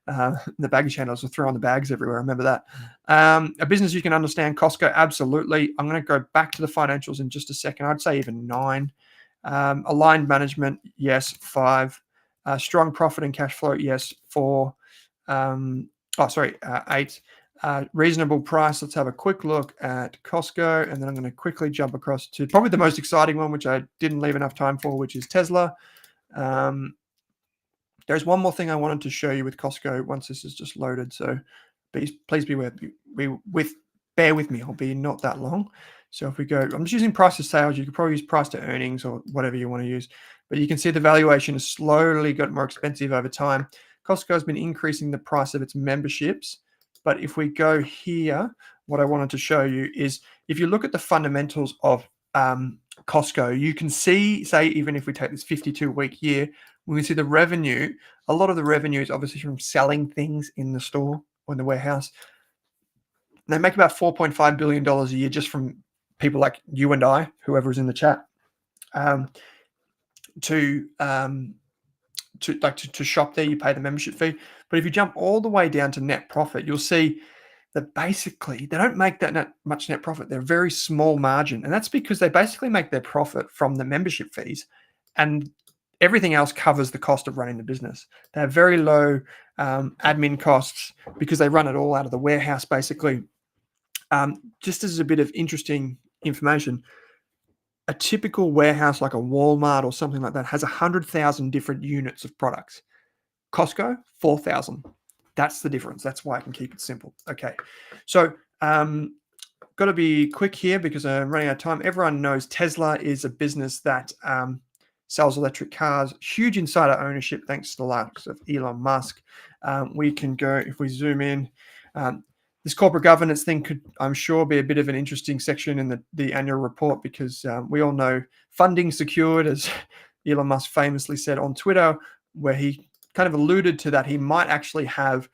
The baggage handlers were throwing the bags everywhere. I remember that. A business you can understand, Costco, absolutely. I'm going to go back to the financials in just a second. I'd say even 9. Aligned management, yes, 5. Strong profit and cash flow, yes, 4. 8. Reasonable price. Let's have a quick look at Costco, and then I'm going to quickly jump across to probably the most exciting one, which I didn't leave enough time for, which is Tesla. There's one more thing I wanted to show you with Costco once this is just loaded. So please bear with me. I'll be not that long. So if we go, I'm just using price to sales. You could probably use price to earnings or whatever you want to use. But you can see the valuation has slowly got more expensive over time. Costco has been increasing the price of its memberships. But if we go here, what I wanted to show you is if you look at the fundamentals of Costco, you can see, say, even if we take this 52-week year, we can see the revenue. A lot of the revenue is obviously from selling things in the store or in the warehouse. They make about $4.5 billion a year just from people like you and I, whoever is in the chat, to shop there. You pay the membership fee. But if you jump all the way down to net profit, you'll see that basically they don't make that much net profit. They're a very small margin. And that's because they basically make their profit from the membership fees, and everything else covers the cost of running the business. They have very low admin costs because they run it all out of the warehouse, basically. Just as a bit of interesting information, a typical warehouse like a Walmart or something like that has 100,000 different units of products. Costco, 4,000. That's the difference. That's why I can keep it simple. Okay, so got to be quick here because I'm running out of time. Everyone knows Tesla is a business that sells electric cars. Huge insider ownership thanks to the likes of Elon Musk. We can go, if we zoom in, this corporate governance thing could, I'm sure, be a bit of an interesting section in the annual report because we all know funding secured, as Elon Musk famously said on Twitter, where he kind of alluded to that he might actually have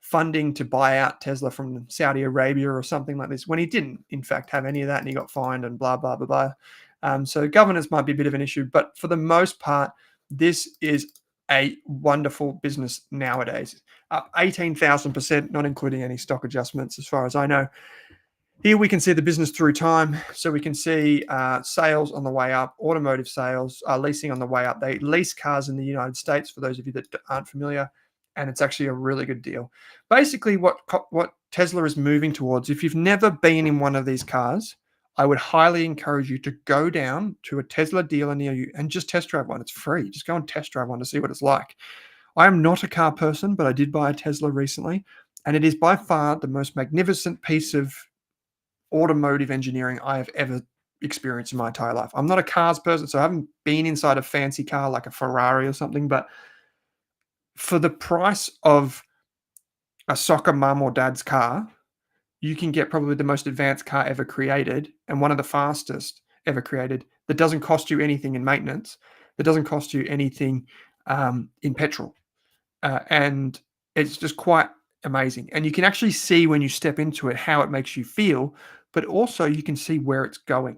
funding to buy out Tesla from Saudi Arabia or something like this, when he didn't, in fact, have any of that, and he got fined and blah, blah, blah, blah. So governance might be a bit of an issue, but for the most part, this is a wonderful business nowadays. Up 18,000%, not including any stock adjustments, as far as I know. Here we can see the business through time. So we can see sales on the way up, automotive sales, leasing on the way up. They lease cars in the United States, for those of you that aren't familiar, and it's actually a really good deal. Basically, what Tesla is moving towards, if you've never been in one of these cars, I would highly encourage you to go down to a Tesla dealer near you and just test drive one. It's free. Just go and test drive one to see what it's like. I am not a car person, but I did buy a Tesla recently, and it is by far the most magnificent piece of automotive engineering I have ever experienced in my entire life. I'm not a cars person, so I haven't been inside a fancy car like a Ferrari or something, but for the price of a soccer mum or dad's car, you can get probably the most advanced car ever created and one of the fastest ever created that doesn't cost you anything in maintenance, that doesn't cost you anything in petrol. And it's just quite amazing. And you can actually see when you step into it how it makes you feel, but also you can see where it's going.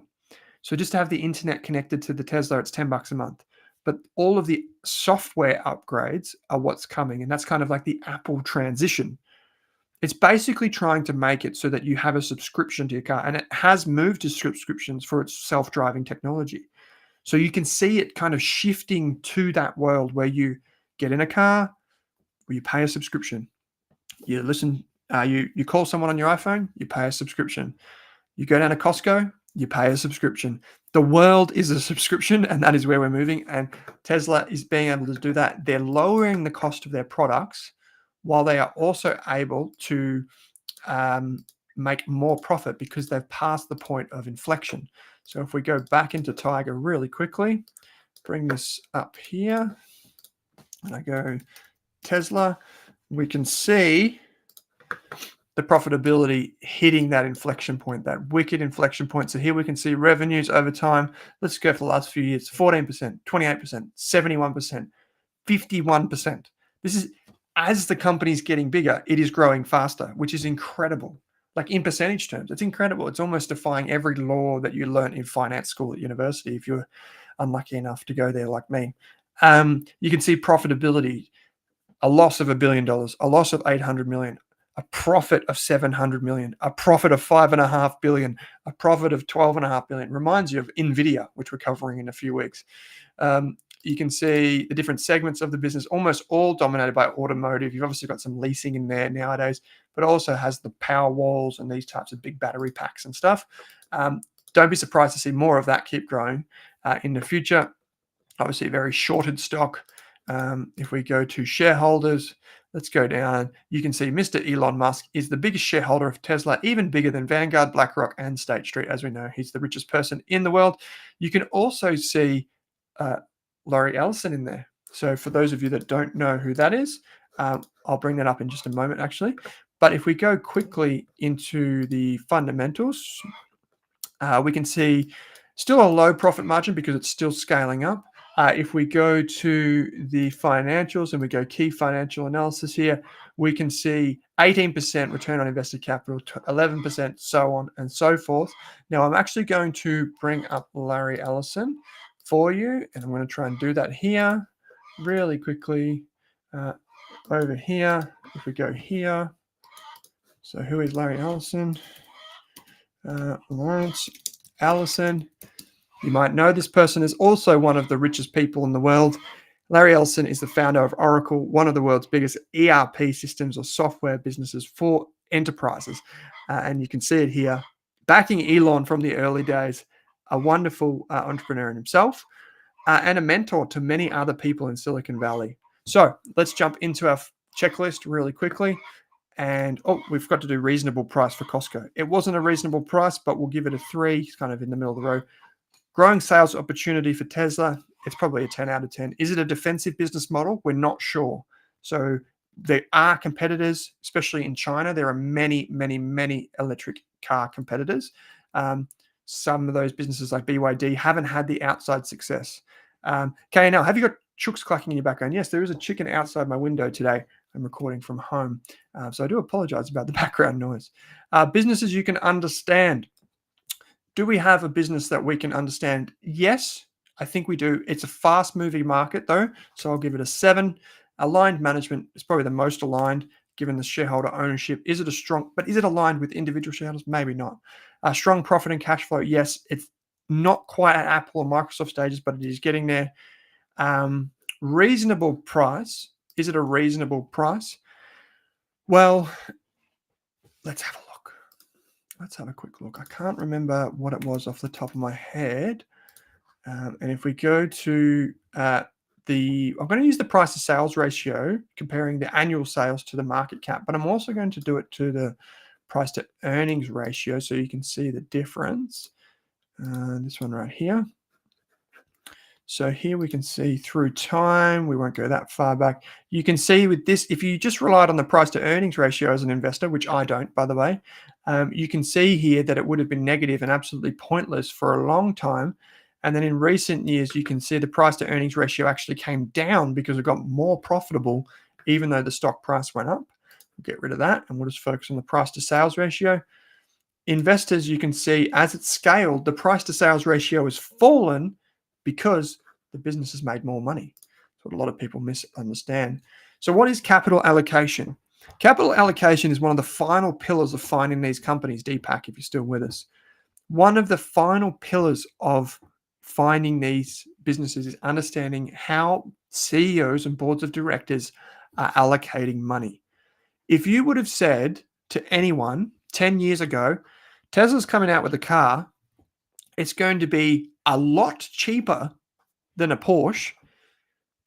So just to have the internet connected to the Tesla, it's $10 a month. But all of the software upgrades are what's coming. And that's kind of like the Apple transition. It's basically trying to make it so that you have a subscription to your car. And it has moved to subscriptions for its self-driving technology. So you can see it kind of shifting to that world where you get in a car, where you pay a subscription. You listen, you call someone on your iPhone, you pay a subscription. You go down to Costco, you pay a subscription. The world is a subscription, and that is where we're moving. And Tesla is being able to do that. They're lowering the cost of their products while they are also able to make more profit because they've passed the point of inflection. So if we go back into Tiger really quickly, bring this up here, and I go Tesla, we can see the profitability hitting that inflection point, that wicked inflection point. So here we can see revenues over time. Let's go for the last few years, 14%, 28%, 71%, 51%. This is, as the company's getting bigger, it is growing faster, which is incredible. Like in percentage terms, it's incredible. It's almost defying every law that you learn in finance school at university if you're unlucky enough to go there like me. You can see profitability, a loss of $1 billion, a loss of 800 million, a profit of 700 million, a profit of 5.5 billion, a profit of 12.5 billion. Reminds you of Nvidia, which we're covering in a few weeks. You can see the different segments of the business, almost all dominated by automotive. You've obviously got some leasing in there nowadays, but also has the power walls and these types of big battery packs and stuff. Don't be surprised to see more of that keep growing in the future. Obviously, very shorted stock. If we go to shareholders, let's go down. You can see Mr. Elon Musk is the biggest shareholder of Tesla, even bigger than Vanguard, BlackRock, and State Street. As we know, he's the richest person in the world. You can also see Larry Ellison in there. So for those of you that don't know who that is, I'll bring that up in just a moment, actually. But if we go quickly into the fundamentals, we can see still a low profit margin because it's still scaling up. If we go to the financials and we go key financial analysis here, we can see 18% return on invested capital, 11%, so on and so forth. Now, I'm actually going to bring up Larry Ellison for you, and I'm going to try and do that here really quickly. Over here, if we go here, so who is Larry Ellison? Lawrence Ellison. You might know this person is also one of the richest people in the world. Larry Ellison is the founder of Oracle, one of the world's biggest ERP systems or software businesses for enterprises. And you can see it here, backing Elon from the early days, a wonderful entrepreneur in himself, and a mentor to many other people in Silicon Valley. So let's jump into our checklist really quickly. And we've got to do reasonable price for Costco. It wasn't a reasonable price, but we'll give it a 3. It's kind of in the middle of the road. Growing sales opportunity for Tesla, it's probably a 10 out of 10. Is it a defensive business model? We're not sure. So there are competitors, especially in China. There are many, many, many electric car competitors. Some of those businesses like BYD haven't had the outside success. KNL, have you got chooks clucking in your background? Yes, there is a chicken outside my window today. I'm recording from home. So I do apologize about the background noise. Businesses you can understand. Do we have a business that we can understand? Yes, I think we do. It's a fast-moving market, though, so I'll give it a 7. Aligned management is probably the most aligned, given the shareholder ownership. Is it aligned with individual shareholders? Maybe not. Strong profit and cash flow, yes. It's not quite at Apple or Microsoft stages, but it is getting there. Reasonable price. Is it a reasonable price? Well, let's have a look. Let's have a quick look. I can't remember what it was off the top of my head. And if we go to I'm going to use the price to sales ratio, comparing the annual sales to the market cap, but I'm also going to do it to the price to earnings ratio so you can see the difference. This one right here. So here we can see through time, we won't go that far back. You can see with this, if you just relied on the price to earnings ratio as an investor, which I don't, by the way, you can see here that it would have been negative and absolutely pointless for a long time. And then in recent years, you can see the price to earnings ratio actually came down because it got more profitable, even though the stock price went up. We'll get rid of that and we'll just focus on the price to sales ratio. Investors, you can see as it's scaled, the price to sales ratio has fallen because the business has made more money. That's what a lot of people misunderstand. So what is capital allocation? Capital allocation is one of the final pillars of finding these companies, Deepak, if you're still with us. One of the final pillars of finding these businesses is understanding how CEOs and boards of directors are allocating money. If you would have said to anyone 10 years ago, Tesla's coming out with a car, it's going to be a lot cheaper than a Porsche.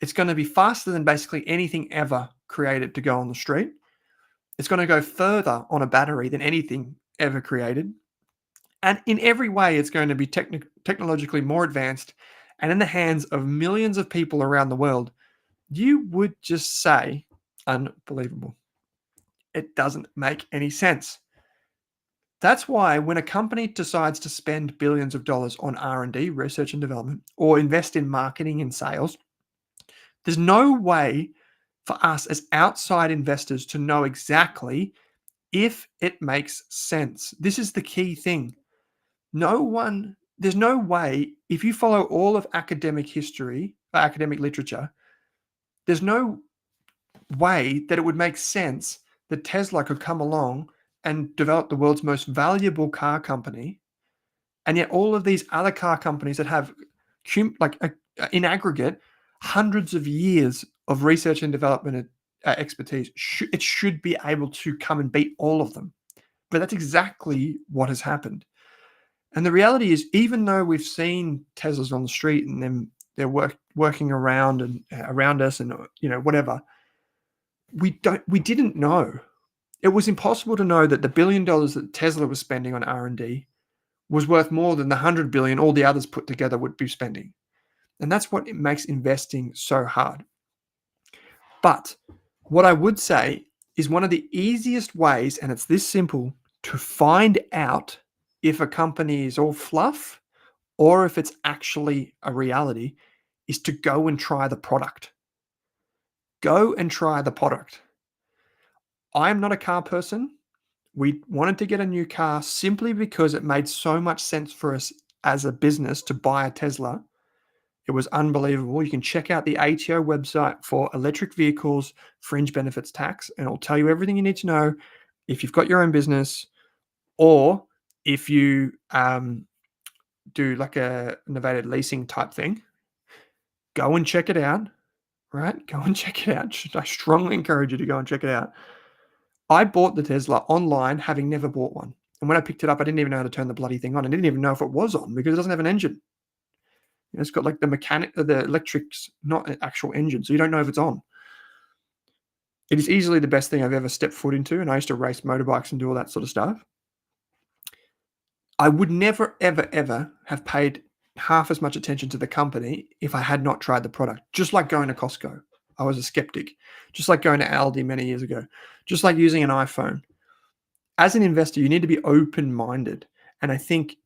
It's going to be faster than basically anything ever created to go on the street. It's going to go further on a battery than anything ever created. And in every way, it's going to be technologically more advanced and in the hands of millions of people around the world. You would just say, unbelievable. It doesn't make any sense. That's why when a company decides to spend billions of dollars on R&D, research and development, or invest in marketing and sales, there's no way for us as outside investors to know exactly if it makes sense. This is the key thing. There's no way, if you follow all of academic history, academic literature, there's no way that it would make sense that Tesla could come along and develop the world's most valuable car company, and yet all of these other car companies that have in aggregate hundreds of years of research and development expertise, it should be able to come and beat all of them. But that's exactly what has happened. And the reality is, even though we've seen Teslas on the street and they're working around us and whatever, we didn't know. It was impossible to know that the $1 billion that Tesla was spending on R&D was worth more than the $100 billion all the others put together would be spending. And that's what makes investing so hard. But what I would say is one of the easiest ways, and it's this simple, to find out if a company is all fluff or if it's actually a reality, is to go and try the product. Go and try the product. I am not a car person. We wanted to get a new car simply because it made so much sense for us as a business to buy a Tesla. It was unbelievable. You can check out the ATO website for electric vehicles, fringe benefits tax, and it'll tell you everything you need to know if you've got your own business or if you do like a novated leasing type thing. Go and check it out, right? Go and check it out. I strongly encourage you to go and check it out. I bought the Tesla online, having never bought one. And when I picked it up, I didn't even know how to turn the bloody thing on. I didn't even know if it was on because it doesn't have an engine. It's got like the electrics, not an actual engine. So you don't know if it's on. It is easily the best thing I've ever stepped foot into. And I used to race motorbikes and do all that sort of stuff. I would never, ever, ever have paid half as much attention to the company if I had not tried the product. Just like going to Costco. I was a skeptic. Just like going to Aldi many years ago. Just like using an iPhone. As an investor, you need to be open-minded. And I think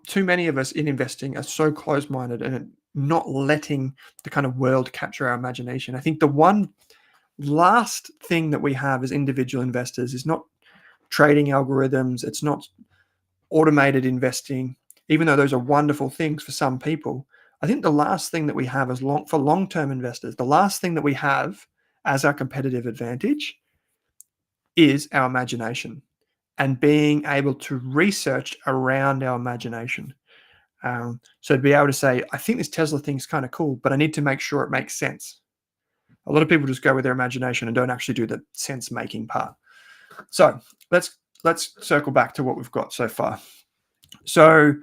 too many of us in investing are so close-minded and not letting the kind of world capture our imagination. I think the one last thing that we have as individual investors is not trading algorithms. It's not automated investing, even though those are wonderful things for some people. I think the last thing that we have for long-term investors, the last thing that we have as our competitive advantage is our imagination and being able to research around our imagination. So to be able to say, I think this Tesla thing is kind of cool, but I need to make sure it makes sense. A lot of people just go with their imagination and don't actually do the sense-making part. So let's circle back to what we've got so far. So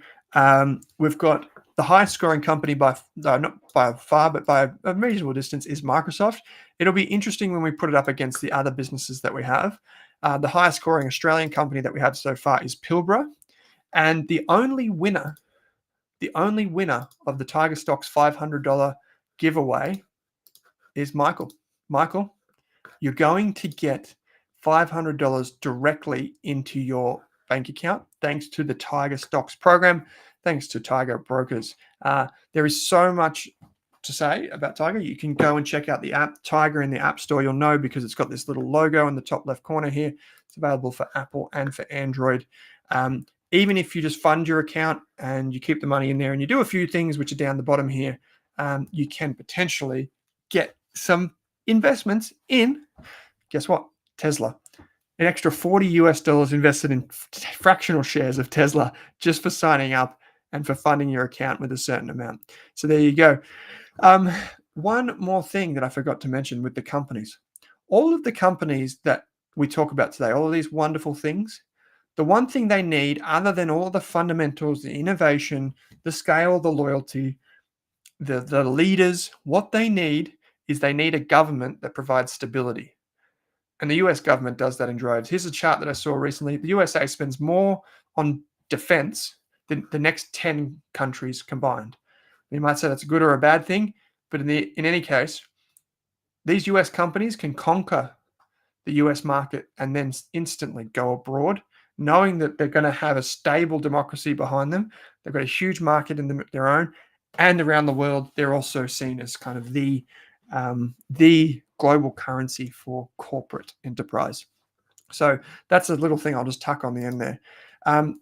we've got the highest scoring company not by far, but by a reasonable distance is Microsoft. It'll be interesting when we put it up against the other businesses that we have. The highest scoring Australian company that we have so far is Pilbara. And the only winner of the Tiger Stocks $500 giveaway is Michael. Michael, you're going to get $500 directly into your bank account thanks to the Tiger Stocks program, thanks to Tiger Brokers. There is so much to say about Tiger. You can go and check out the app Tiger in the App Store. You'll know because it's got this little logo in the top left corner here. It's available for Apple and for Android. Even if you just fund your account and you keep the money in there and you do a few things which are down the bottom here, you can potentially get some investments in, guess what? Tesla. An extra $40 invested in fractional shares of Tesla just for signing up and for funding your account with a certain amount. So there you go. One more thing that I forgot to mention with the companies. All of the companies that we talk about today, all of these wonderful things, the one thing they need, other than all the fundamentals, the innovation, the scale, the loyalty, the leaders, what they need is they need a government that provides stability. And the US government does that in droves. Here's a chart that I saw recently. The USA spends more on defense than the next 10 countries combined. You might say that's a good or a bad thing, but in any case, these US companies can conquer the US market and then instantly go abroad, knowing that they're going to have a stable democracy behind them. They've got a huge market in their own, and around the world, they're also seen as kind of the global currency for corporate enterprise. So that's a little thing I'll just tuck on the end there.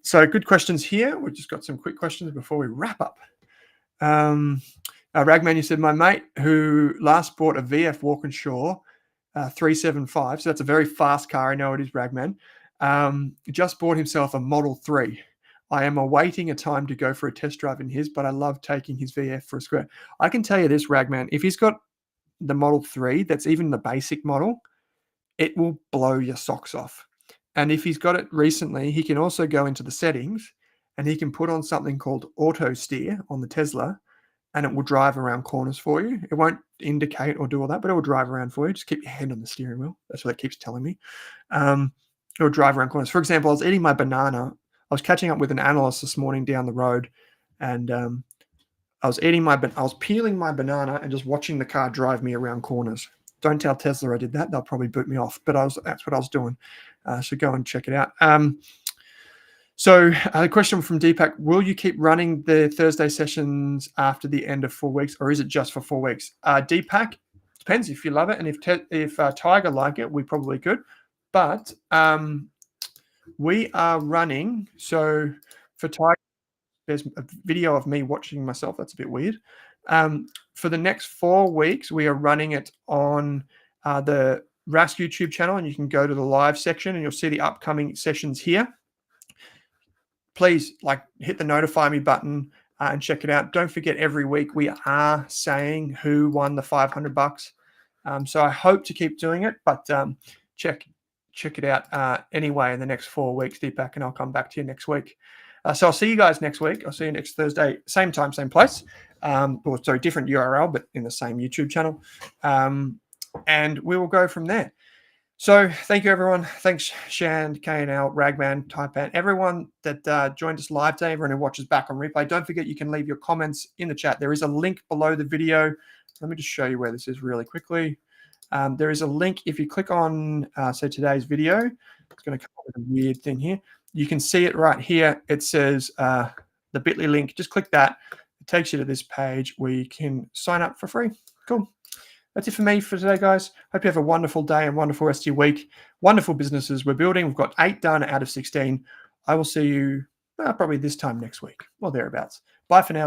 So good questions here. We've just got some quick questions before we wrap up. Ragman, you said, my mate who last bought a VF Walkinshaw 375. So that's a very fast car. I know it is, Ragman. Just bought himself a Model 3. I am awaiting a time to go for a test drive in his, but I love taking his VF for a square. I can tell you this, Ragman, if he's got the Model 3, that's even the basic model, it will blow your socks off. And if he's got it recently, he can also go into the settings and he can put on something called auto steer on the Tesla, and it will drive around corners for you. It won't indicate or do all that, but it will drive around for you. Just keep your hand on the steering wheel. That's what it keeps telling me. It will drive around corners. For example, I was eating my banana. I was catching up with an analyst this morning down the road, and I was peeling my banana and just watching the car drive me around corners. Don't tell Tesla I did that; they'll probably boot me off. But that's what I was doing. So go and check it out. So the question from Deepak: will you keep running the Thursday sessions after the end of 4 weeks, or is it just for 4 weeks? Deepak, depends if you love it, and if Tiger like it, we probably could. But we are running. So for Tiger, there's a video of me watching myself. That's a bit weird. For the next 4 weeks, we are running it on the Rask YouTube channel, and you can go to the live section and you'll see the upcoming sessions here. Please hit the notify me button and check it out. Don't forget, every week we are saying who won the $500. So I hope to keep doing it, but check it out anyway in the next 4 weeks, Deepak, and I'll come back to you next week. So I'll see you guys next week. I'll see you next Thursday, same time, same place. Different URL, but in the same YouTube channel. And we will go from there. So thank you, everyone. Thanks, Shan, KNL, Ragman, Taipan, everyone that joined us live today, everyone who watches back on replay. Don't forget, you can leave your comments in the chat. There is a link below the video. Let me just show you where this is really quickly. There is a link. If you click on, today's video, it's going to come up with a weird thing here. You can see it right here. It says the bit.ly link. Just click that. It takes you to this page where you can sign up for free. Cool. That's it for me for today, guys. Hope you have a wonderful day and wonderful rest of your week. Wonderful businesses we're building. We've got 8 done out of 16. I will see you probably this time next week or thereabouts. Bye for now.